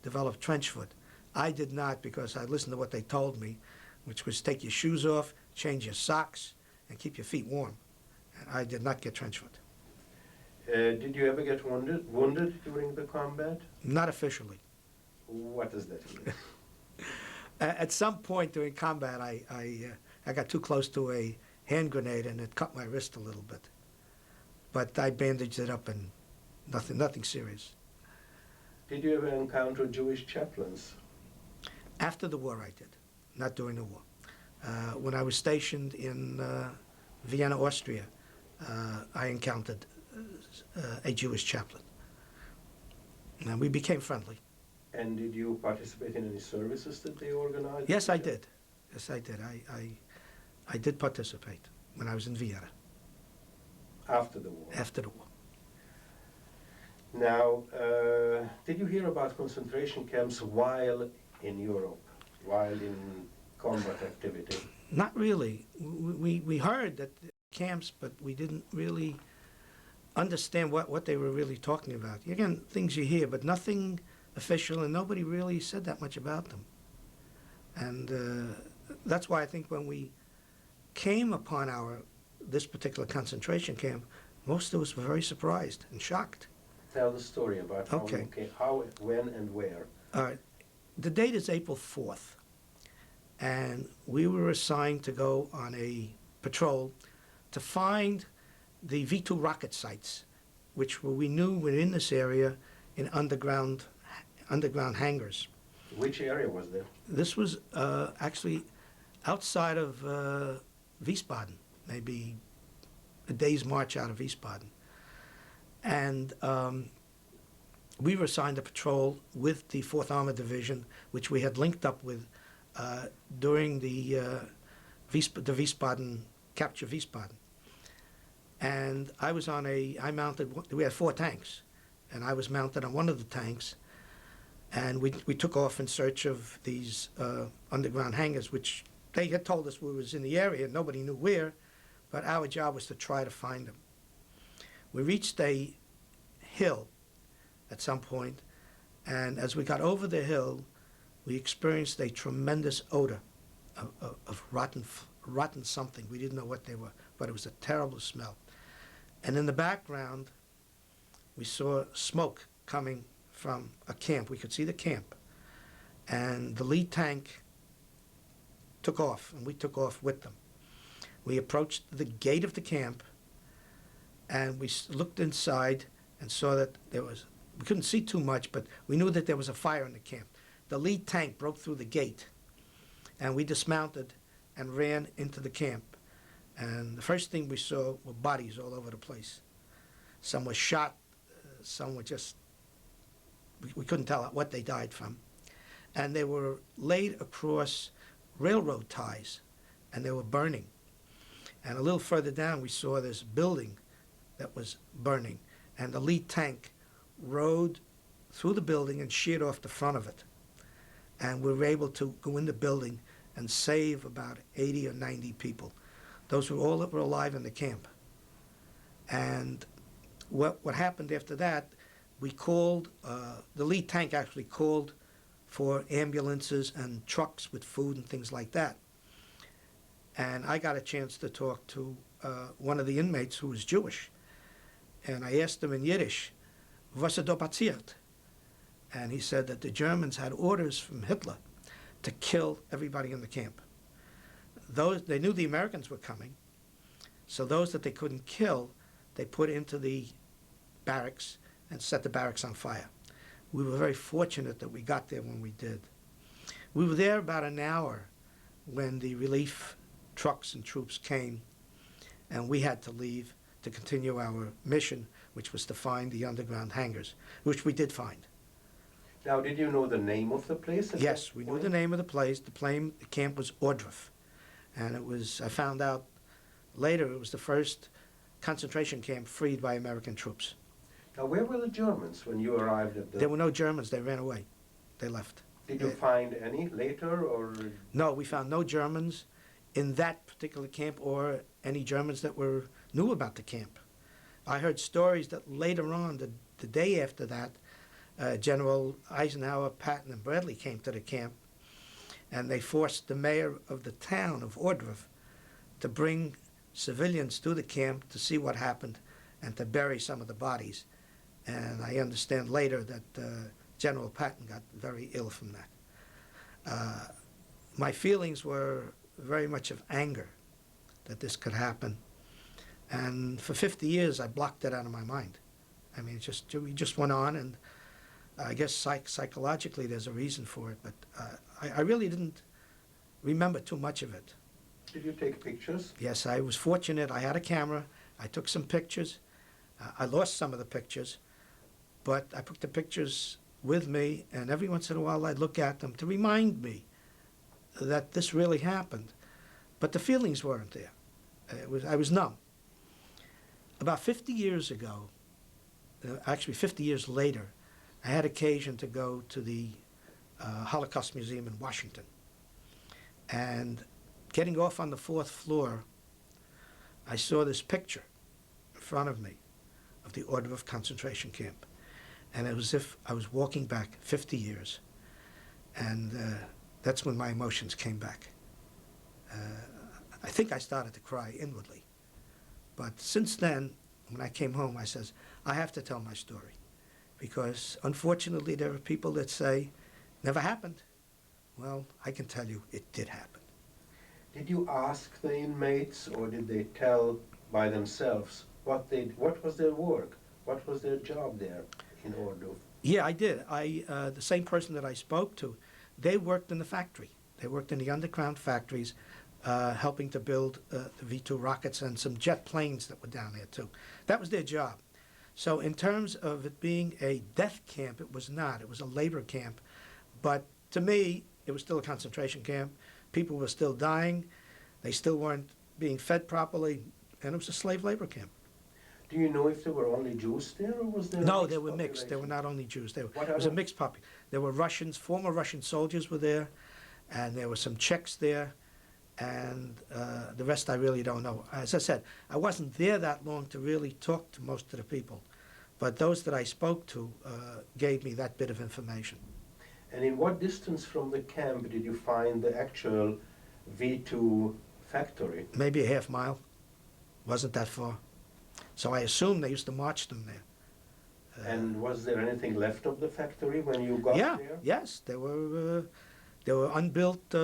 B: developed trench foot. I did not, because I listened to what they told me, which was take your shoes off, change your socks, and keep your feet warm. And I did not get trench foot.
A: Did you ever get wounded during the combat?
B: Not officially.
A: What does that mean?
B: At some point during combat, I got too close to a hand grenade and it cut my wrist a little bit. But I bandaged it up and nothing serious.
A: Did you ever encounter Jewish chaplains?
B: After the war I did, not during the war. When I was stationed in Vienna, Austria, I encountered a Jewish chaplain. And we became friendly.
A: And did you participate in any services that they organized?
B: Yes, I did. Yes, I did. I did participate when I was in Vienna.
A: After the war?
B: After the war.
A: Now, did you hear about concentration camps while in Europe, while in combat activity?
B: Not really. We heard that camps, but we didn't really understand what they were really talking about. Again, things you hear, but nothing official, and nobody really said that much about them. And that's why I think when we came upon this particular concentration camp, most of us were very surprised and shocked.
A: Tell the story about how
B: Okay.
A: you came, how, when, and where.
B: All right. The date is April 4th, and we were assigned to go on a patrol to find the V-2 rocket sites, which we knew were in this area in underground hangars.
A: Which area was that?
B: This was actually outside of Wiesbaden, maybe a day's march out of Wiesbaden. And we were assigned a patrol with the 4th Armored Division, which we had linked up with during the Wiesbaden, capture Wiesbaden. And we had 4 tanks, and I was mounted on one of the tanks, and we took off in search of these underground hangars, which they had told us we was in the area, nobody knew where, but our job was to try to find them. We reached a hill at some point, and as we got over the hill, we experienced a tremendous odor of rotten something. We didn't know what they were, but it was a terrible smell. And in the background, we saw smoke coming from a camp. We could see the camp. And the lead tank took off, and we took off with them. We approached the gate of the camp, and we looked inside and saw that we couldn't see too much, but we knew that there was a fire in the camp. The lead tank broke through the gate, and we dismounted and ran into the camp. And the first thing we saw were bodies all over the place. Some were shot, some were just, we couldn't tell what they died from. And they were laid across railroad ties, and they were burning. And a little further down, we saw this building that was burning, and the lead tank rode through the building and sheared off the front of it. And we were able to go in the building and save about 80 or 90 people. Those were all that were alive in the camp. And what happened after that, we called, the lead tank actually called for ambulances and trucks with food and things like that. And I got a chance to talk to one of the inmates who was Jewish. And I asked him in Yiddish, "Was da passiert?" And he said that the Germans had orders from Hitler to kill everybody in the camp. They knew the Americans were coming, so those that they couldn't kill, they put into the barracks and set the barracks on fire. We were very fortunate that we got there when we did. We were there about an hour when the relief trucks and troops came, and we had to leave to continue our mission, which was to find the underground hangars, which we did find.
A: Now, did you know the name of the place?
B: Yes, we knew the name of the place. The camp was Ohrdruf. And it was, I found out later, it was the first concentration camp freed by American troops.
A: Now, where were the Germans when you arrived at the...
B: There were no Germans. They ran away. They left.
A: Did you find any later, or...?
B: No, we found no Germans in that particular camp or any Germans that knew about the camp. I heard stories that later on, the day after that, General Eisenhower, Patton, and Bradley came to the camp, and they forced the mayor of the town of Ohrdruf to bring civilians to the camp to see what happened and to bury some of the bodies. And I understand later that General Patton got very ill from that. My feelings were very much of anger that this could happen. And for 50 years, I blocked it out of my mind. I mean, we just went on, and I guess psychologically there's a reason for it, but I really didn't remember too much of it.
A: Did you take pictures?
B: Yes, I was fortunate. I had a camera. I took some pictures. I lost some of the pictures, but I took the pictures with me, and every once in a while I'd look at them to remind me that this really happened. But the feelings weren't there. I was numb. About 50 years ago, actually 50 years later, I had occasion to go to the Holocaust Museum in Washington. And getting off on the 4th floor, I saw this picture in front of me of the Ohrdruf concentration camp. And it was as if I was walking back 50 years. And that's when my emotions came back. I think I started to cry inwardly. But since then, when I came home, I says, I have to tell my story. Because unfortunately, there are people that say, never happened. Well, I can tell you, it did happen.
A: Did you ask the inmates, or did they tell by themselves what was their work? What was their job there in Ohrdruf?
B: Yeah, I did. The same person that I spoke to, they worked in the factory. They worked in the underground factories, helping to build the V-2 rockets and some jet planes that were down there too. That was their job. So in terms of it being a death camp, it was not. It was a labor camp. But to me, it was still a concentration camp. People were still dying. They still weren't being fed properly. And it was a slave labor camp.
A: Do you know if there were only Jews there, or was there a
B: No,
A: mixed
B: they were mixed. They were
A: population?
B: not only Jews. It
A: What
B: was a
A: other-
B: mixed population. There were Russians, former Russian soldiers were there, and there were some Czechs there, and the rest I really don't know. As I said, I wasn't there that long to really talk to most of the people, but those that I spoke to gave me that bit of information.
A: And in what distance from the camp did you find the actual V2 factory?
B: Maybe a half mile. Wasn't that far. So I assume they used to march them there.
A: And was there anything left of the factory when you got
B: Yeah,
A: there?
B: yes, there were unbuilt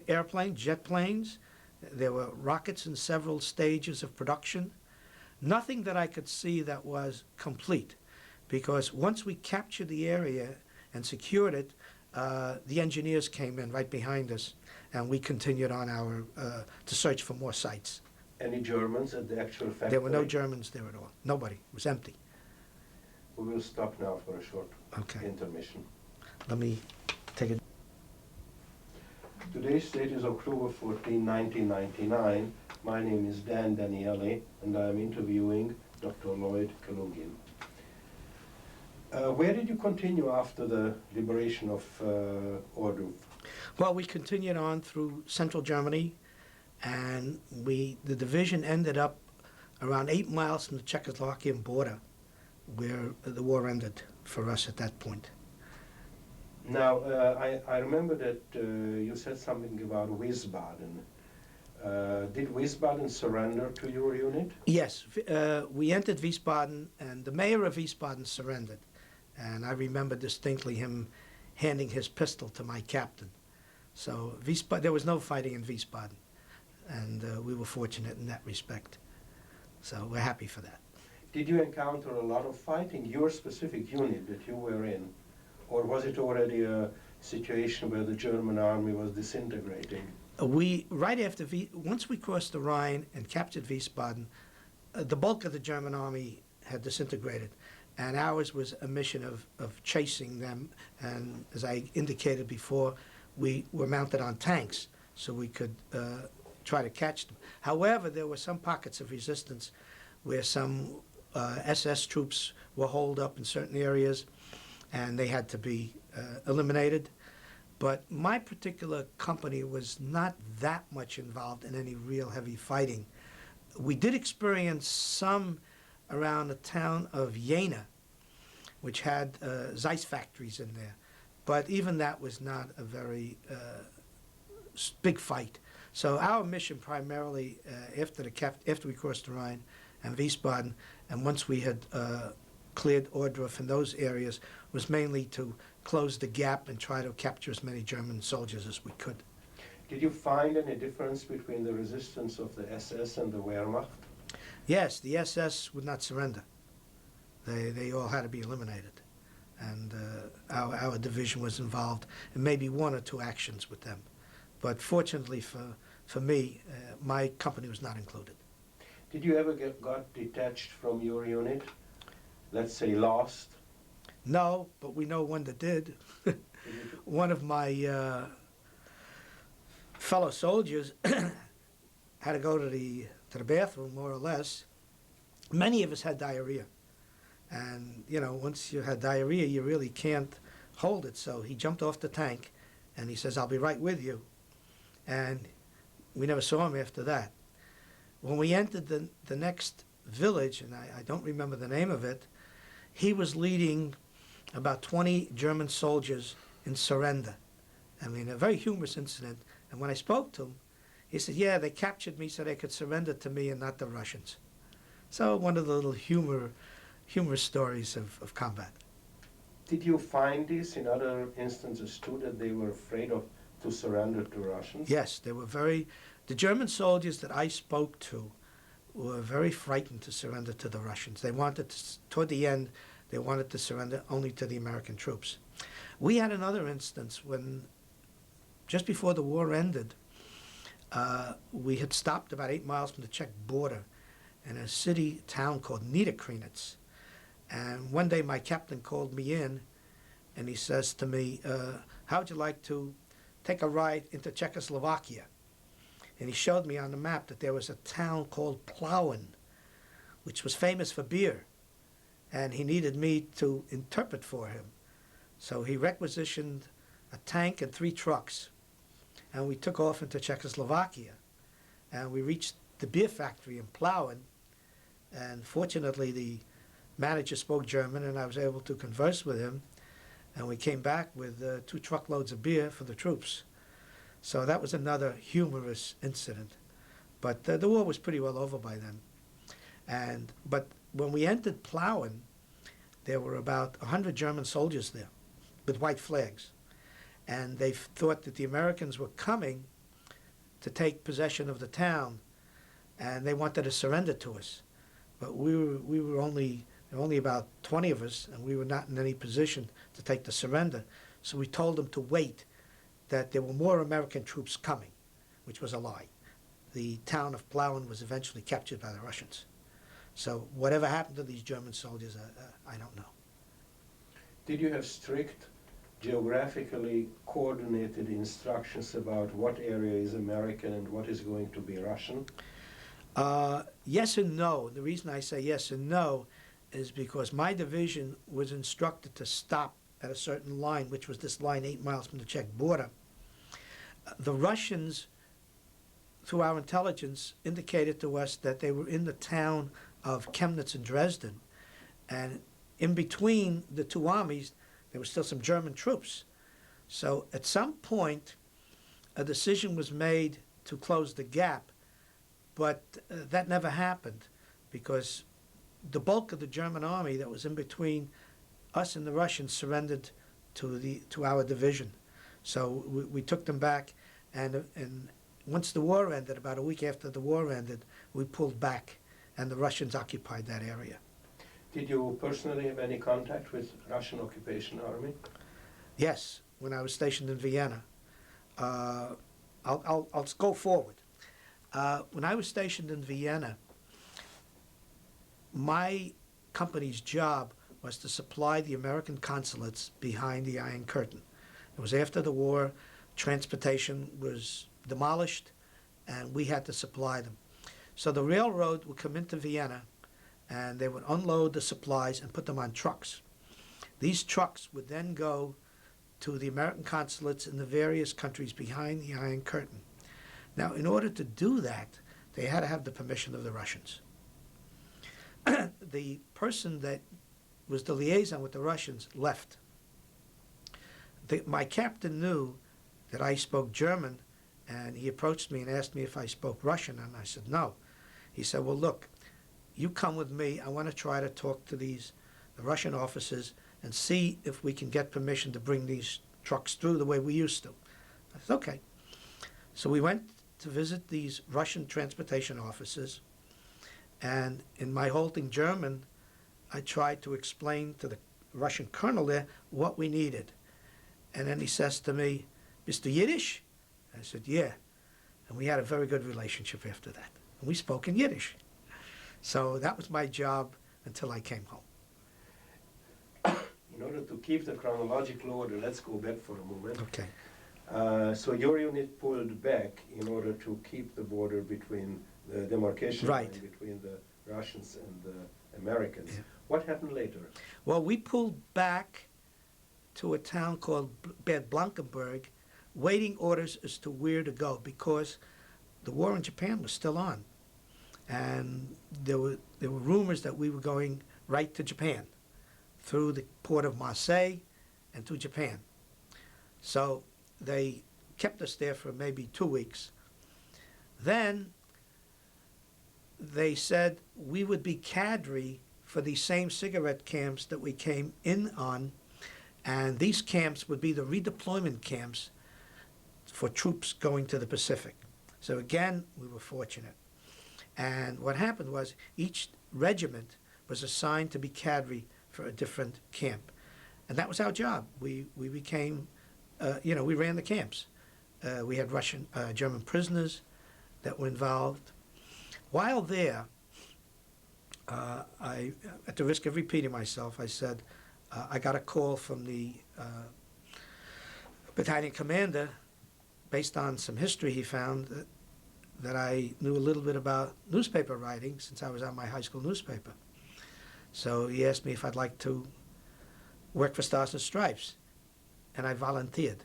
B: airplanes, jet planes. There were rockets in several stages of production. Nothing that I could see that was complete, because once we captured the area and secured it, the engineers came in right behind us, and we continued on our to search for more sites.
A: Any Germans at the actual factory?
B: There were no Germans there at all. Nobody. It was empty.
A: We will stop now for a short
B: Okay.
A: intermission.
B: Let me take it.
A: Today's date is October 14, 1999. My name is Dan Daniele, and I am interviewing Dr. Lloyd Kalugin. Where did you continue after the liberation of Ohrdruf?
B: Well, we continued on through central Germany, and the division ended up around 8 miles from the Czechoslovakian border, where the war ended for us at that point.
A: Now, I remember that you said something about Wiesbaden. Did Wiesbaden surrender to your unit?
B: Yes, we entered Wiesbaden, and the mayor of Wiesbaden surrendered. And I remember distinctly him handing his pistol to my captain. So there was no fighting in Wiesbaden, and we were fortunate in that respect. So we're happy for that.
A: Did you encounter a lot of fighting, your specific unit that you were in? Or was it already a situation where the German army was disintegrating?
B: Once we crossed the Rhine and captured Wiesbaden, the bulk of the German army had disintegrated, and ours was a mission of chasing them. And as I indicated before, we were mounted on tanks, so we could try to catch them. However, there were some pockets of resistance where some SS troops were holed up in certain areas, and they had to be eliminated. But my particular company was not that much involved in any real heavy fighting. We did experience some around the town of Jena, which had Zeiss factories in there. But even that was not a very big fight. So our mission primarily after we crossed the Rhine and Wiesbaden, and once we had cleared Ohrdruf and those areas, was mainly to close the gap and try to capture as many German soldiers as we could.
A: Did you find any difference between the resistance of the SS and the Wehrmacht?
B: Yes, the SS would not surrender. They all had to be eliminated. And our division was involved in maybe one or two actions with them. But fortunately for me, my company was not included.
A: Did you ever got detached from your unit? Let's say lost?
B: No, but we know one that did. One of my fellow soldiers had to go to the bathroom, more or less. Many of us had diarrhea. And, you know, once you had diarrhea, you really can't hold it. So he jumped off the tank, and he says, "I'll be right with you." And we never saw him after that. When we entered the next village, and I don't remember the name of it, he was leading about 20 German soldiers in surrender. I mean, a very humorous incident. And when I spoke to him, he said, "Yeah, they captured me so they could surrender to me and not the Russians." So one of the little humorous stories of combat.
A: Did you find this in other instances too, that they were afraid to surrender to Russians?
B: Yes, they were the German soldiers that I spoke to were very frightened to surrender to the Russians. They wanted toward the end, they wanted to surrender only to the American troops. We had another instance when, just before the war ended, we had stopped about 8 miles from the Czech border in a town called Niederkrinitz. And one day my captain called me in, and he says to me, "How would you like to take a ride into Czechoslovakia?" And he showed me on the map that there was a town called Plauen, which was famous for beer. And he needed me to interpret for him. So he requisitioned a tank and 3 trucks. And we took off into Czechoslovakia. And we reached the beer factory in Plauen. And fortunately, the manager spoke German, and I was able to converse with him. And we came back with 2 truckloads of beer for the troops. So that was another humorous incident. But the war was pretty well over by then. But when we entered Plauen, there were about 100 German soldiers there with white flags. And they thought that the Americans were coming to take possession of the town, and they wanted to surrender to us. But there were only about 20 of us, and we were not in any position to take the surrender. So we told them to wait, that there were more American troops coming, which was a lie. The town of Plauen was eventually captured by the Russians. So whatever happened to these German soldiers, I don't know.
A: Did you have strict, geographically coordinated instructions about what area is American and what is going to be Russian?
B: Yes and no. The reason I say yes and no is because my division was instructed to stop at a certain line, which was this line 8 miles from the Czech border. The Russians, through our intelligence, indicated to us that they were in the town of Chemnitz and Dresden. And in between the 2 armies, there were still some German troops. So at some point, a decision was made to close the gap, but that never happened because the bulk of the German army that was in between us and the Russians surrendered to our division. So we took them back, and once the war ended, about a week after the war ended, we pulled back, and the Russians occupied that area.
A: Did you personally have any contact with Russian occupation army?
B: Yes, when I was stationed in Vienna. I'll go forward. When I was stationed in Vienna, my company's job was to supply the American consulates behind the Iron Curtain. It was after the war, transportation was demolished, and we had to supply them. So the railroad would come into Vienna, and they would unload the supplies and put them on trucks. These trucks would then go to the American consulates in the various countries behind the Iron Curtain. Now, in order to do that, they had to have the permission of the Russians. The person that was the liaison with the Russians, left. My captain knew that I spoke German, and he approached me and asked me if I spoke Russian, and I said no. He said, well, look, you come with me. I want to try to talk to the Russian officers and see if we can get permission to bring these trucks through the way we used to. I said, okay. So we went to visit these Russian transportation officers, and in my halting German, I tried to explain to the Russian colonel there what we needed. And then he says to me, Mr. Yiddish? I said, yeah. And we had a very good relationship after that. And we spoke in Yiddish. So that was my job until I came home.
A: In order to keep the chronological order, let's go back for a moment.
B: Okay.
A: So your unit pulled back in order to keep the border between the demarcation
B: Right.
A: line between the Russians and the Americans.
B: Yeah.
A: What happened later?
B: Well, we pulled back to a town called Bad Blankenburg, waiting orders as to where to go, because the war in Japan was still on. And there were rumors that we were going right to Japan, through the port of Marseille and to Japan. So they kept us there for maybe 2 weeks. Then they said we would be cadre for the same cigarette camps that we came in on, and these camps would be the redeployment camps for troops going to the Pacific. So again, we were fortunate. And what happened was each regiment was assigned to be cadre for a different camp. And that was our job. We became, we ran the camps. We had German prisoners that were involved. While there, at the risk of repeating myself, I said, I got a call from the battalion commander based on some history he found that I knew a little bit about newspaper writing since I was on my high school newspaper. So he asked me if I'd like to work for Stars and Stripes, and I volunteered.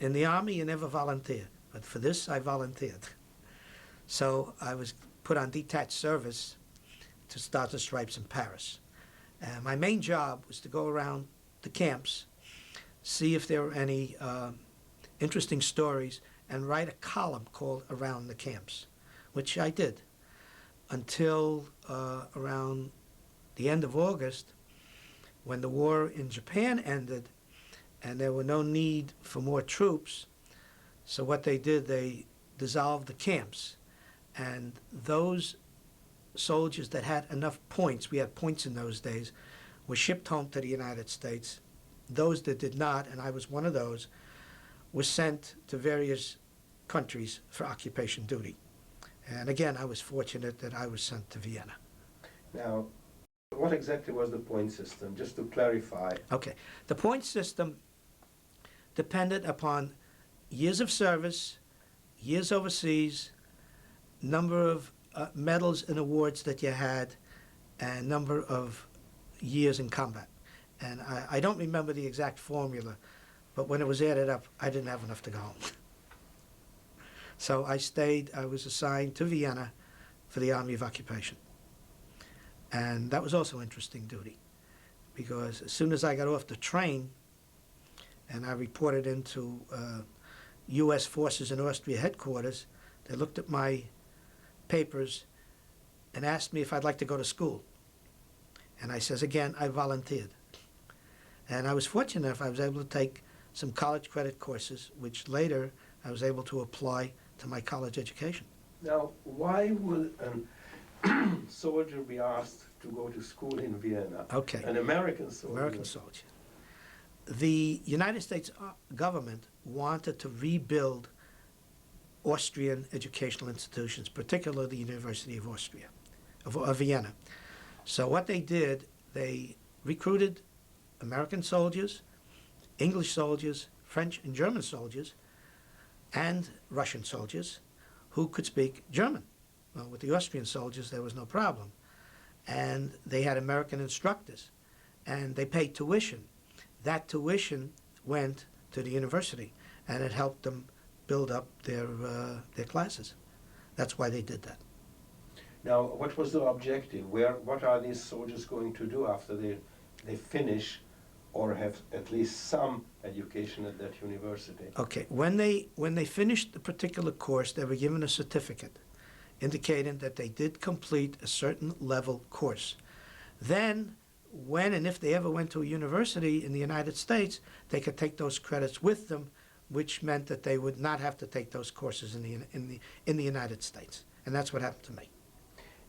B: In the Army, you never volunteer, but for this, I volunteered. So I was put on detached service to Stars and Stripes in Paris. And my main job was to go around the camps, see if there were any interesting stories, and write a column called Around the Camps, which I did until around the end of August, when the war in Japan ended and there were no need for more troops. So what they did, they dissolved the camps, and those soldiers that had enough points, we had points in those days, were shipped home to the United States. Those that did not, and I was one of those, were sent to various countries for occupation duty. And again, I was fortunate that I was sent to Vienna.
A: Now, what exactly was the point system, just to clarify?
B: Okay. The point system depended upon years of service, years overseas, number of medals and awards that you had, and number of years in combat. And I don't remember the exact formula, but when it was added up, I didn't have enough to go home. So I was assigned to Vienna for the Army of Occupation. And that was also interesting duty, because as soon as I got off the train and I reported into U.S. Forces in Austria headquarters, they looked at my papers and asked me if I'd like to go to school. And I says, again, I volunteered. And I was fortunate enough, I was able to take some college credit courses, which later I was able to apply to my college education.
A: Now, why would a soldier be asked to go to school in Vienna?
B: Okay.
A: An American soldier.
B: American soldier. The United States government wanted to rebuild Austrian educational institutions, particularly the University of Austria, of Vienna. So what they did, they recruited American soldiers, English soldiers, French and German soldiers, and Russian soldiers who could speak German. Well, with the Austrian soldiers, there was no problem. And they had American instructors, and they paid tuition. That tuition went to the university, and it helped them build up their classes. That's why they did that.
A: Now, what was the objective? What are these soldiers going to do after they they finish or have at least some education at that university?
B: Okay, when they finished the particular course, they were given a certificate indicating that they did complete a certain level course. Then, when and if they ever went to a university in the United States, they could take those credits with them, which meant that they would not have to take those courses in the United States. And that's what happened to me.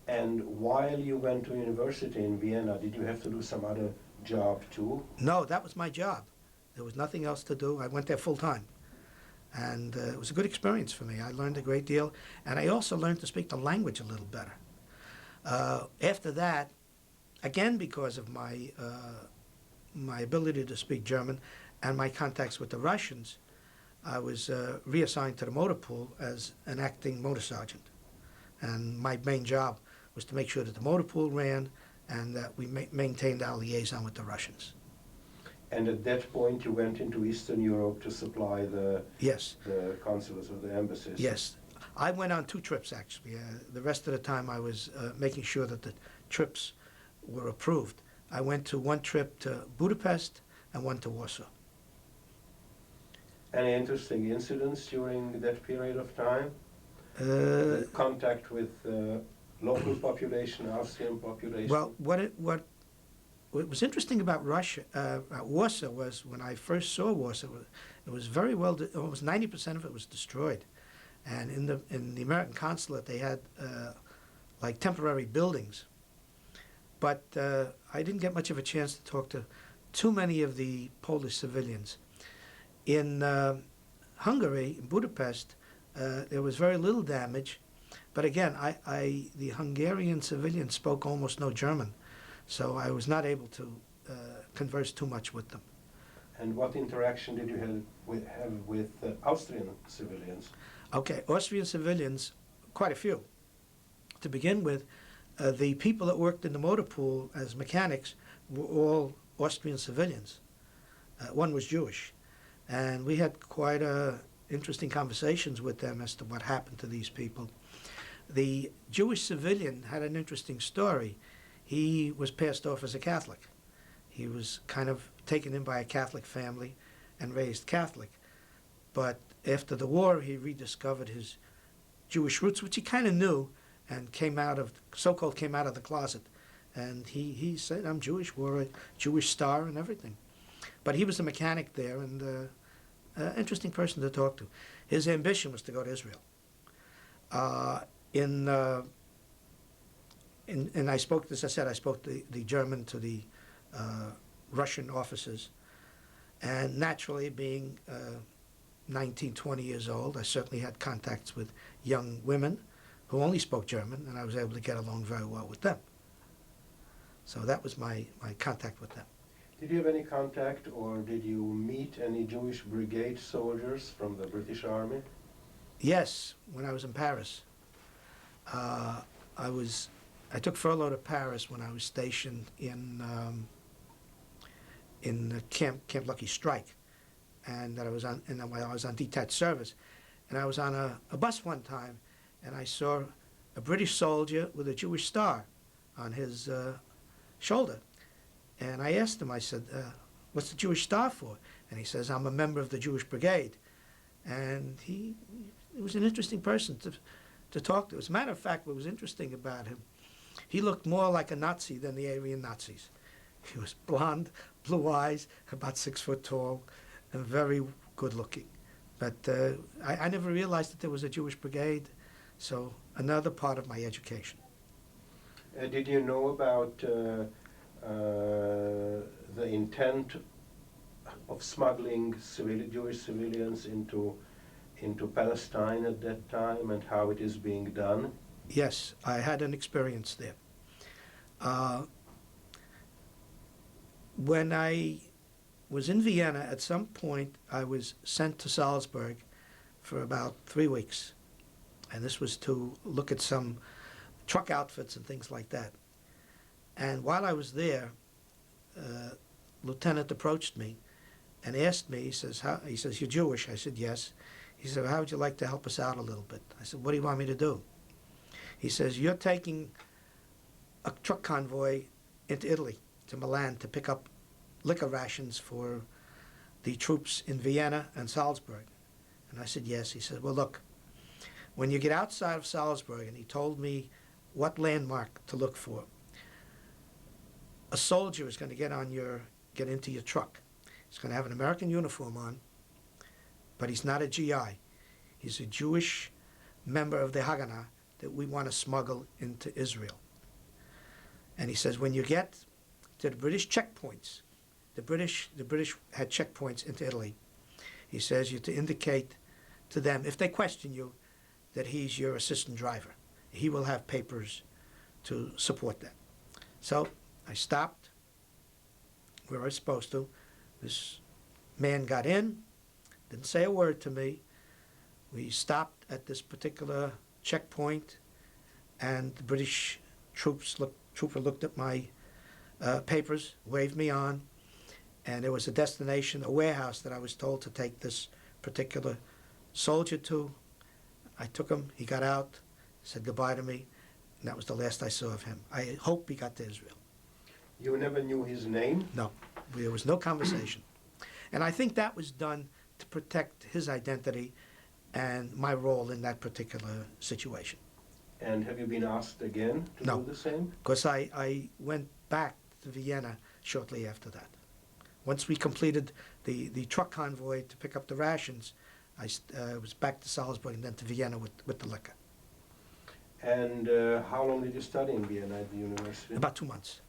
A: And while you went to university in Vienna, did you have to do some other job too?
B: No, that was my job. There was nothing else to do. I went there full time. And it was a good experience for me. I learned a great deal. And I also learned to speak the language a little better. After that, again because of my ability to speak German and my contacts with the Russians, I was reassigned to the motor pool as an acting motor sergeant. And my main job was to make sure that the motor pool ran and that we maintained our liaison with the Russians.
A: And at that point you went into Eastern Europe to supply the consulates or the embassies?
B: Yes. I went on 2 trips, actually. The rest of the time I was making sure that the trips were approved. I went to 1 trip to Budapest and 1 to Warsaw.
A: Any interesting incidents during that period of time? Contact with local population, Austrian population?
B: Well, what was interesting about Warsaw was when I first saw Warsaw, it was very well, almost 90% of it was destroyed. And in the American consulate, they had like temporary buildings. But I didn't get much of a chance to talk to too many of the Polish civilians. In Hungary, in Budapest, there was very little damage. But again, the Hungarian civilians spoke almost no German, so I was not able to converse too much with them.
A: And what interaction did you have with Austrian civilians?
B: Okay, Austrian civilians, quite a few. To begin with, the people that worked in the motor pool as mechanics were all Austrian civilians. One was Jewish. And we had quite interesting conversations with them as to what happened to these people. The Jewish civilian had an interesting story. He was passed off as a Catholic. He was kind of taken in by a Catholic family and raised Catholic. But after the war, he rediscovered his Jewish roots, which he kind of knew, and so-called came out of the closet. And he said, I'm Jewish, wore a Jewish star and everything. But he was a mechanic there, and an interesting person to talk to. His ambition was to go to Israel. And I spoke, as I said, I spoke the German to the Russian officers. And naturally, being 19, 20 years old, I certainly had contacts with young women who only spoke German, and I was able to get along very well with them. So that was my contact with them.
A: Did you have any contact, or did you meet any Jewish brigade soldiers from the British Army?
B: Yes, when I was in Paris. I took furlough to Paris when I was stationed in Camp Lucky Strike, and that I was on, and I was on detached service, and I was on a bus one time, and I saw a British soldier with a Jewish star on his shoulder. And I asked him, I said, what's the Jewish star for? And he says, I'm a member of the Jewish Brigade. And he was an interesting person to talk to. As a matter of fact, what was interesting about him, he looked more like a Nazi than the Aryan Nazis. He was blonde, blue eyes, about 6 foot tall, and very good looking. But I never realized that there was a Jewish Brigade, so another part of my education.
A: Did you know about the intent of smuggling Jewish civilians into Palestine at that time, and how it is being done?
B: Yes, I had an experience there. When I was in Vienna, at some point I was sent to Salzburg for about 3 weeks, and this was to look at some truck outfits and things like that. And while I was there, Lieutenant approached me and asked me, he says, you're Jewish? I said, yes. He said, how would you like to help us out a little bit? I said, what do you want me to do? He says, you're taking a truck convoy into Italy, to Milan to pick up liquor rations for the troops in Vienna and Salzburg. And I said, yes. He said, well, look, when you get outside of Salzburg, and he told me what landmark to look for, a soldier is going to get into your truck. He's going to have an American uniform on, but he's not a GI. He's a Jewish member of the Haganah that we want to smuggle into Israel. And he says, when you get to the British checkpoints, the British had checkpoints into Italy. He says you to indicate to them, if they question you, that he's your assistant driver. He will have papers to support that. So I stopped where I was supposed to. This man got in, didn't say a word to me. We stopped at this particular checkpoint, and the British trooper looked at my papers, waved me on, and there was a destination, a warehouse that I was told to take this particular soldier to. I took him, he got out, said goodbye to me, and that was the last I saw of him. I hope he got to Israel.
A: You never knew his name?
B: No, there was no conversation. And I think that was done to protect his identity and my role in that particular situation.
A: And have you been asked again to
B: No.
A: do the same?
B: Because I went back to Vienna shortly after that. Once we completed the truck convoy to pick up the rations, I was back to Salzburg and then to Vienna with the liquor.
A: And how long did you study in Vienna at the university?
B: About 2 months.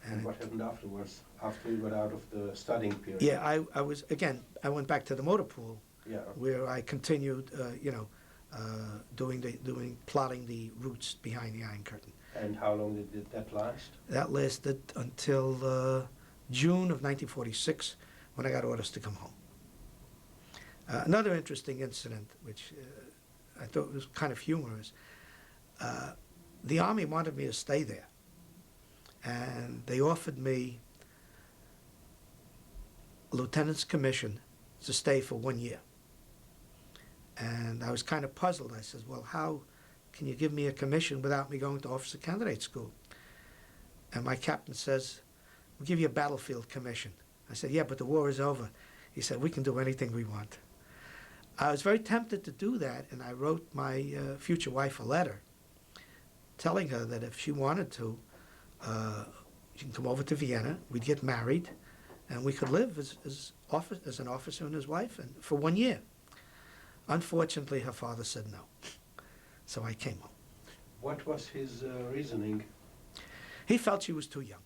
A: And what happened afterwards, after you got out of the studying period?
B: Yeah, I went back to the motor pool,
A: Yeah.
B: where I continued, plotting the routes behind the Iron Curtain.
A: And how long did that last?
B: That lasted until June of 1946, when I got orders to come home. Another interesting incident, which I thought was kind of humorous, the Army wanted me to stay there, and they offered me a lieutenant's commission to stay for 1 year. And I was kind of puzzled. I said, well, how can you give me a commission without me going to officer candidate school? And my captain says, we'll give you a battlefield commission. I said, yeah, but the war is over. He said, we can do anything we want. I was very tempted to do that, and I wrote my future wife a letter telling her that if she wanted to, she can come over to Vienna, we'd get married, and we could live as an officer and his wife and for 1 year. Unfortunately, her father said no, so I came home.
A: What was his reasoning?
B: He felt she was too young,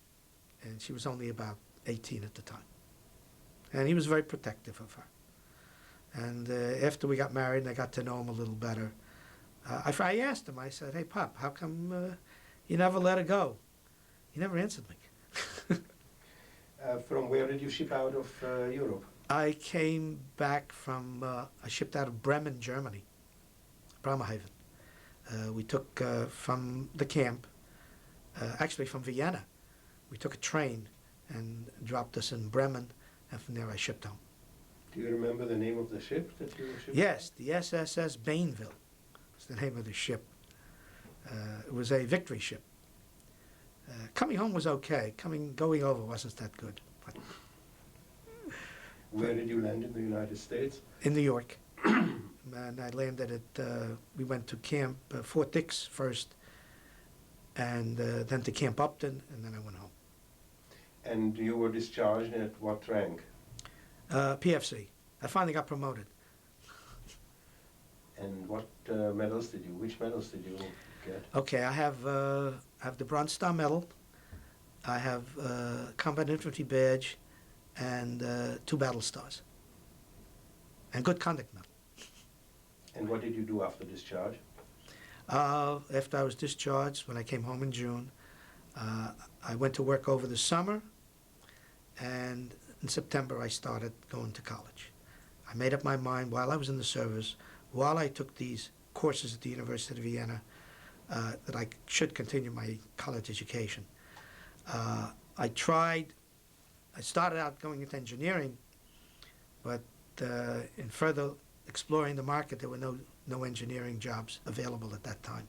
B: and she was only about 18 at the time. And he was very protective of her. And after we got married and I got to know him a little better, I asked him, I said, hey, Pop, how come you never let her go? He never answered me.
A: From where did you ship out of Europe?
B: I came back from, I shipped out of Bremen, Germany, Bremerhaven. We took from the camp, actually from Vienna, we took a train and dropped us in Bremen, and from there I shipped home.
A: Do you remember the name of the ship that you shipped?
B: Yes, the SSS Bainville was the name of the ship. It was a victory ship. Coming home was okay. Going over wasn't that good. But
A: where did you land in the United States?
B: in New York. And I landed at, we went to Camp Fort Dix first, and then to Camp Upton, and then I went home.
A: And you were discharged at what rank?
B: PFC. I finally got promoted.
A: And what which medals did you get?
B: Okay, I have the Bronze Star Medal, I have Combat Infantry Badge, and 2 Battle Stars, and Good Conduct Medal.
A: And what did you do after discharge?
B: After I was discharged, when I came home in June, I went to work over the summer, and in September I started going to college. I made up my mind while I was in the service, while I took these courses at the University of Vienna, that I should continue my college education. I started out going into engineering, but in further exploring the market, there were no engineering jobs available at that time.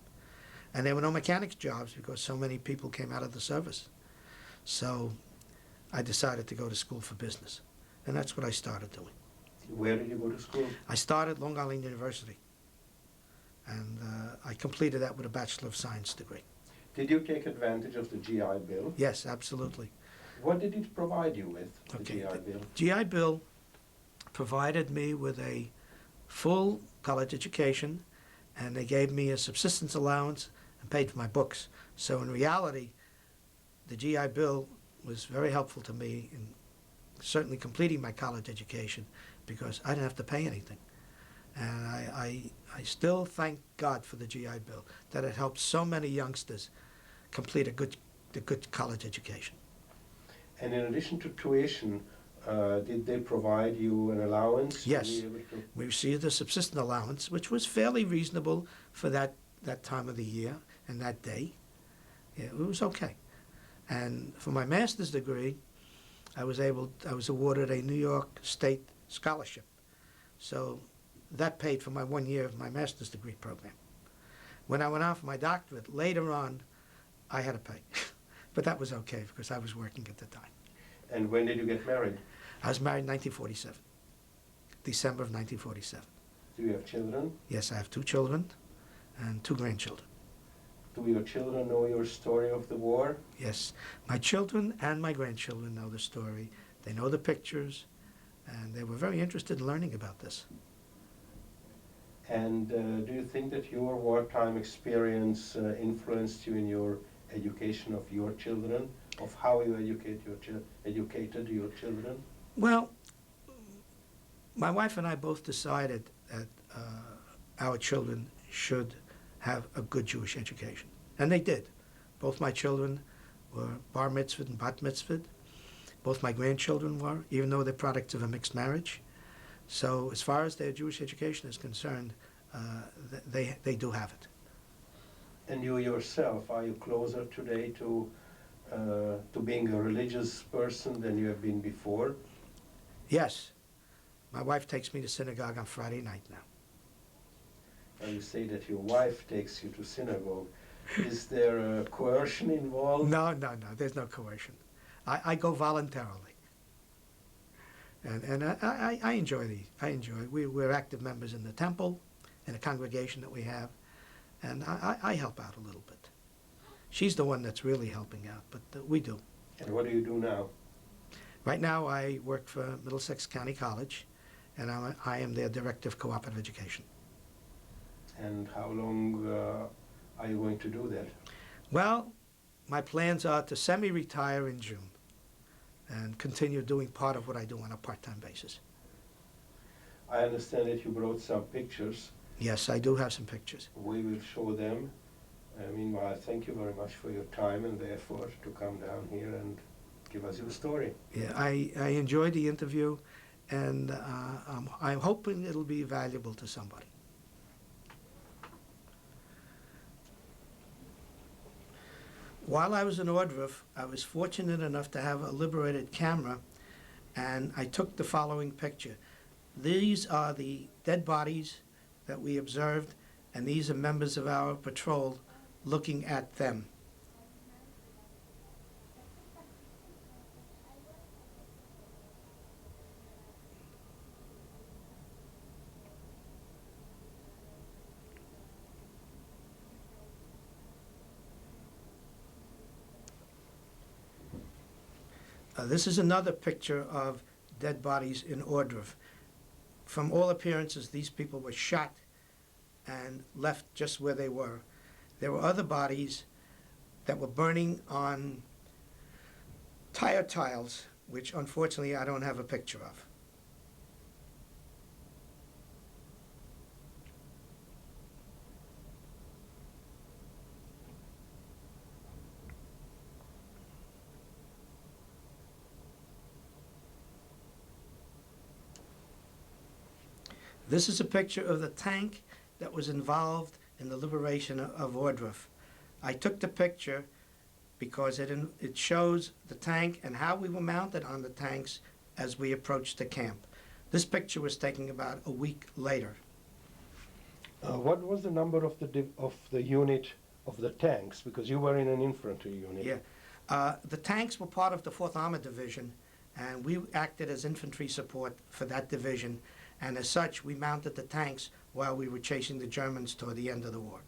B: And there were no mechanics jobs because so many people came out of the service. So I decided to go to school for business, and that's what I started doing.
A: Where did you go to school?
B: I started Long Island University, and I completed that with a Bachelor of Science degree.
A: Did you take advantage of the GI Bill?
B: Yes, absolutely.
A: What did it provide you with, the
B: Okay.
A: GI Bill?
B: GI Bill provided me with a full college education, and they gave me a subsistence allowance and paid for my books. So in reality, the GI Bill was very helpful to me in certainly completing my college education because I didn't have to pay anything. And I still thank God for the GI Bill, that it helped so many youngsters complete a good college education.
A: And in addition to tuition, did they provide you an allowance?
B: Yes.
A: To be able to...
B: We received a subsistence allowance, which was fairly reasonable for that time of the year and that day. Yeah, it was okay. And for my master's degree, I was awarded a New York State scholarship. So that paid for my 1 year of my master's degree program. When I went on for my doctorate, later on, I had to pay. But that was okay because I was working at the time.
A: And when did you get married?
B: I was married in 1947, December of 1947.
A: Do you have children?
B: Yes, I have 2 children and 2 grandchildren.
A: Do your children know your story of the war?
B: Yes, my children and my grandchildren know the story. They know the pictures, and they were very interested in learning about this.
A: And do you think that your wartime experience influenced you in your education of your children, of how you educated your children?
B: Well, my wife and I both decided that our children should have a good Jewish education, and they did. Both my children were bar mitzvahed and bat mitzvahed. Both my grandchildren were, even though they're products of a mixed marriage. So as far as their Jewish education is concerned, they do have it.
A: And you yourself, are you closer today to being a religious person than you have been before?
B: Yes. My wife takes me to synagogue on Friday night now.
A: And you say that your wife takes you to synagogue. Is there a coercion involved?
B: No, there's no coercion. I go voluntarily. And I enjoy these. We're active members in the temple, in a congregation that we have, and I help out a little bit. She's the one that's really helping out, but we do.
A: And what do you do now?
B: Right now I work for Middlesex County College, and I am their Director of Cooperative Education.
A: And how long are you going to do that?
B: Well, my plans are to semi-retire in June and continue doing part of what I do on a part-time basis.
A: I understand that you brought some pictures.
B: Yes, I do have some pictures.
A: We will show them. Meanwhile, thank you very much for your time and the effort to come down here and give us your story.
B: Yeah, I enjoyed the interview, and I'm hoping it'll be valuable to somebody. While I was in Ohrdruf, I was fortunate enough to have a liberated camera, and I took the following picture. These are the dead bodies that we observed, and these are members of our patrol looking at them. This is another picture of dead bodies in Ohrdruf. From all appearances, these people were shot and left just where they were. There were other bodies that were burning on tire tiles, which unfortunately I don't have a picture of. This is a picture of the tank that was involved in the liberation of Ohrdruf. I took the picture because it shows the tank and how we were mounted on the tanks as we approached the camp. This picture was taken about a week later.
A: What was the number of the unit of the tanks? Because you were in an infantry unit.
B: Yeah, The tanks were part of the 4th Armored Division, and we acted as infantry support for that division, and as such, we mounted the tanks while we were chasing the Germans toward the end of the war.